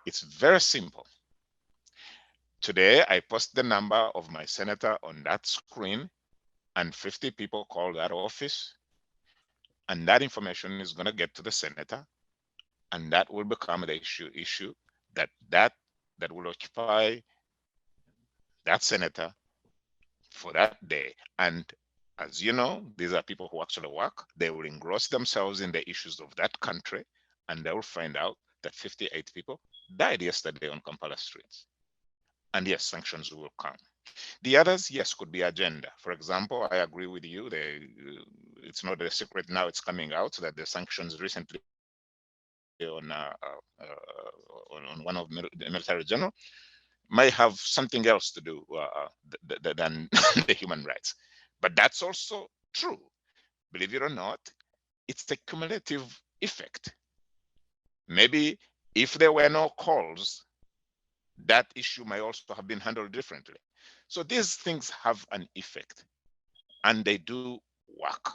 It's very simple. Today, I post the number of my senator on that screen, and 50 people call that office, and that information is going to get to the senator, and that will become the issue that will occupy that senator for that day. And as you know, these are people who actually work. They will engross themselves in the issues of that country, and they will find out that 58 people died yesterday on Kampala streets. And yes, sanctions will come. The others, yes, could be agenda. For example, I agree with you. It's not a secret now, it's coming out that the sanctions recently on one of the military general might have something else to do than the human rights. But that's also true. Believe it or not, it's a cumulative effect. Maybe if there were no calls, that issue might also have been handled differently. So these things have an effect, and they do work.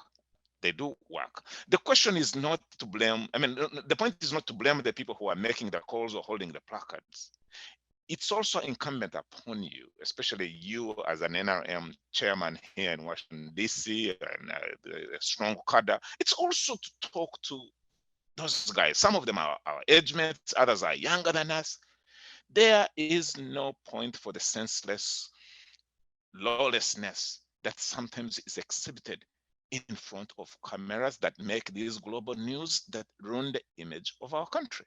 They do work. The question is not to blame, the point is not to blame the people who are making the calls or holding the placards. It's also incumbent upon you, especially you as an NRM chairman here in Washington, D.C., and a strong cadre. It's also to talk to those guys. Some of them are our age mates, others are younger than us. There is no point for the senseless lawlessness that sometimes is exhibited in front of cameras that make these global news that ruin the image of our country.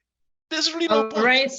There's really no point. All right,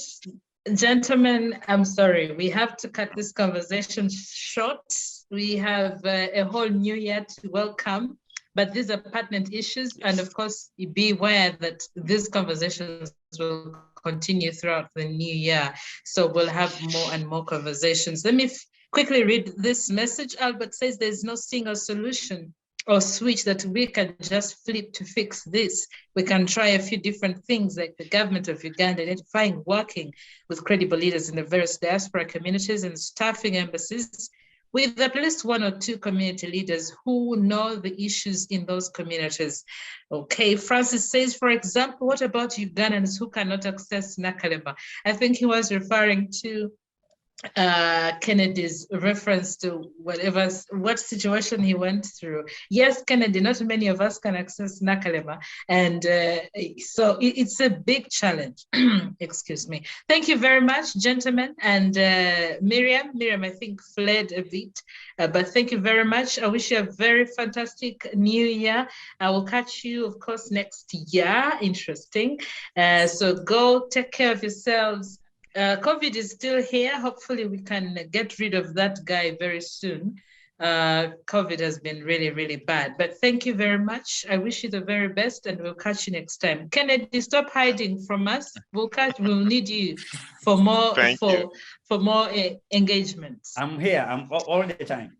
gentlemen, I'm sorry. We have to cut this conversation short. We have a whole new year to welcome, but these are pertinent issues. Yes. And of course, be aware that these conversations will continue throughout the new year. So we'll have more and more conversations. Let me quickly read this message. Albert says there's no single solution or switch that we can just flip to fix this. We can try a few different things, like the government of Uganda identifying, working with credible leaders in the various diaspora communities and staffing embassies with at least one or two community leaders who know the issues in those communities. Okay, Francis says, for example, what about Ugandans who cannot access Nakaleba? I think he was referring to Kennedy's reference to what situation he went through. Yes, Kennedy, not many of us can access Nakaleba, and so it's a big challenge. Excuse me. Thank you very much, gentlemen, and Miriam, I think fled a bit, but thank you very much. I wish you a very fantastic new year. I will catch you, of course, next year. Interesting. So go take care of yourselves. COVID is still here. Hopefully we can get rid of that guy very soon. COVID has been really, really bad. But thank you very much. I wish you the very best, and we'll catch you next time. Kennedy, stop hiding from us. We'll need you for more for more engagements. I'm here. I'm all the time.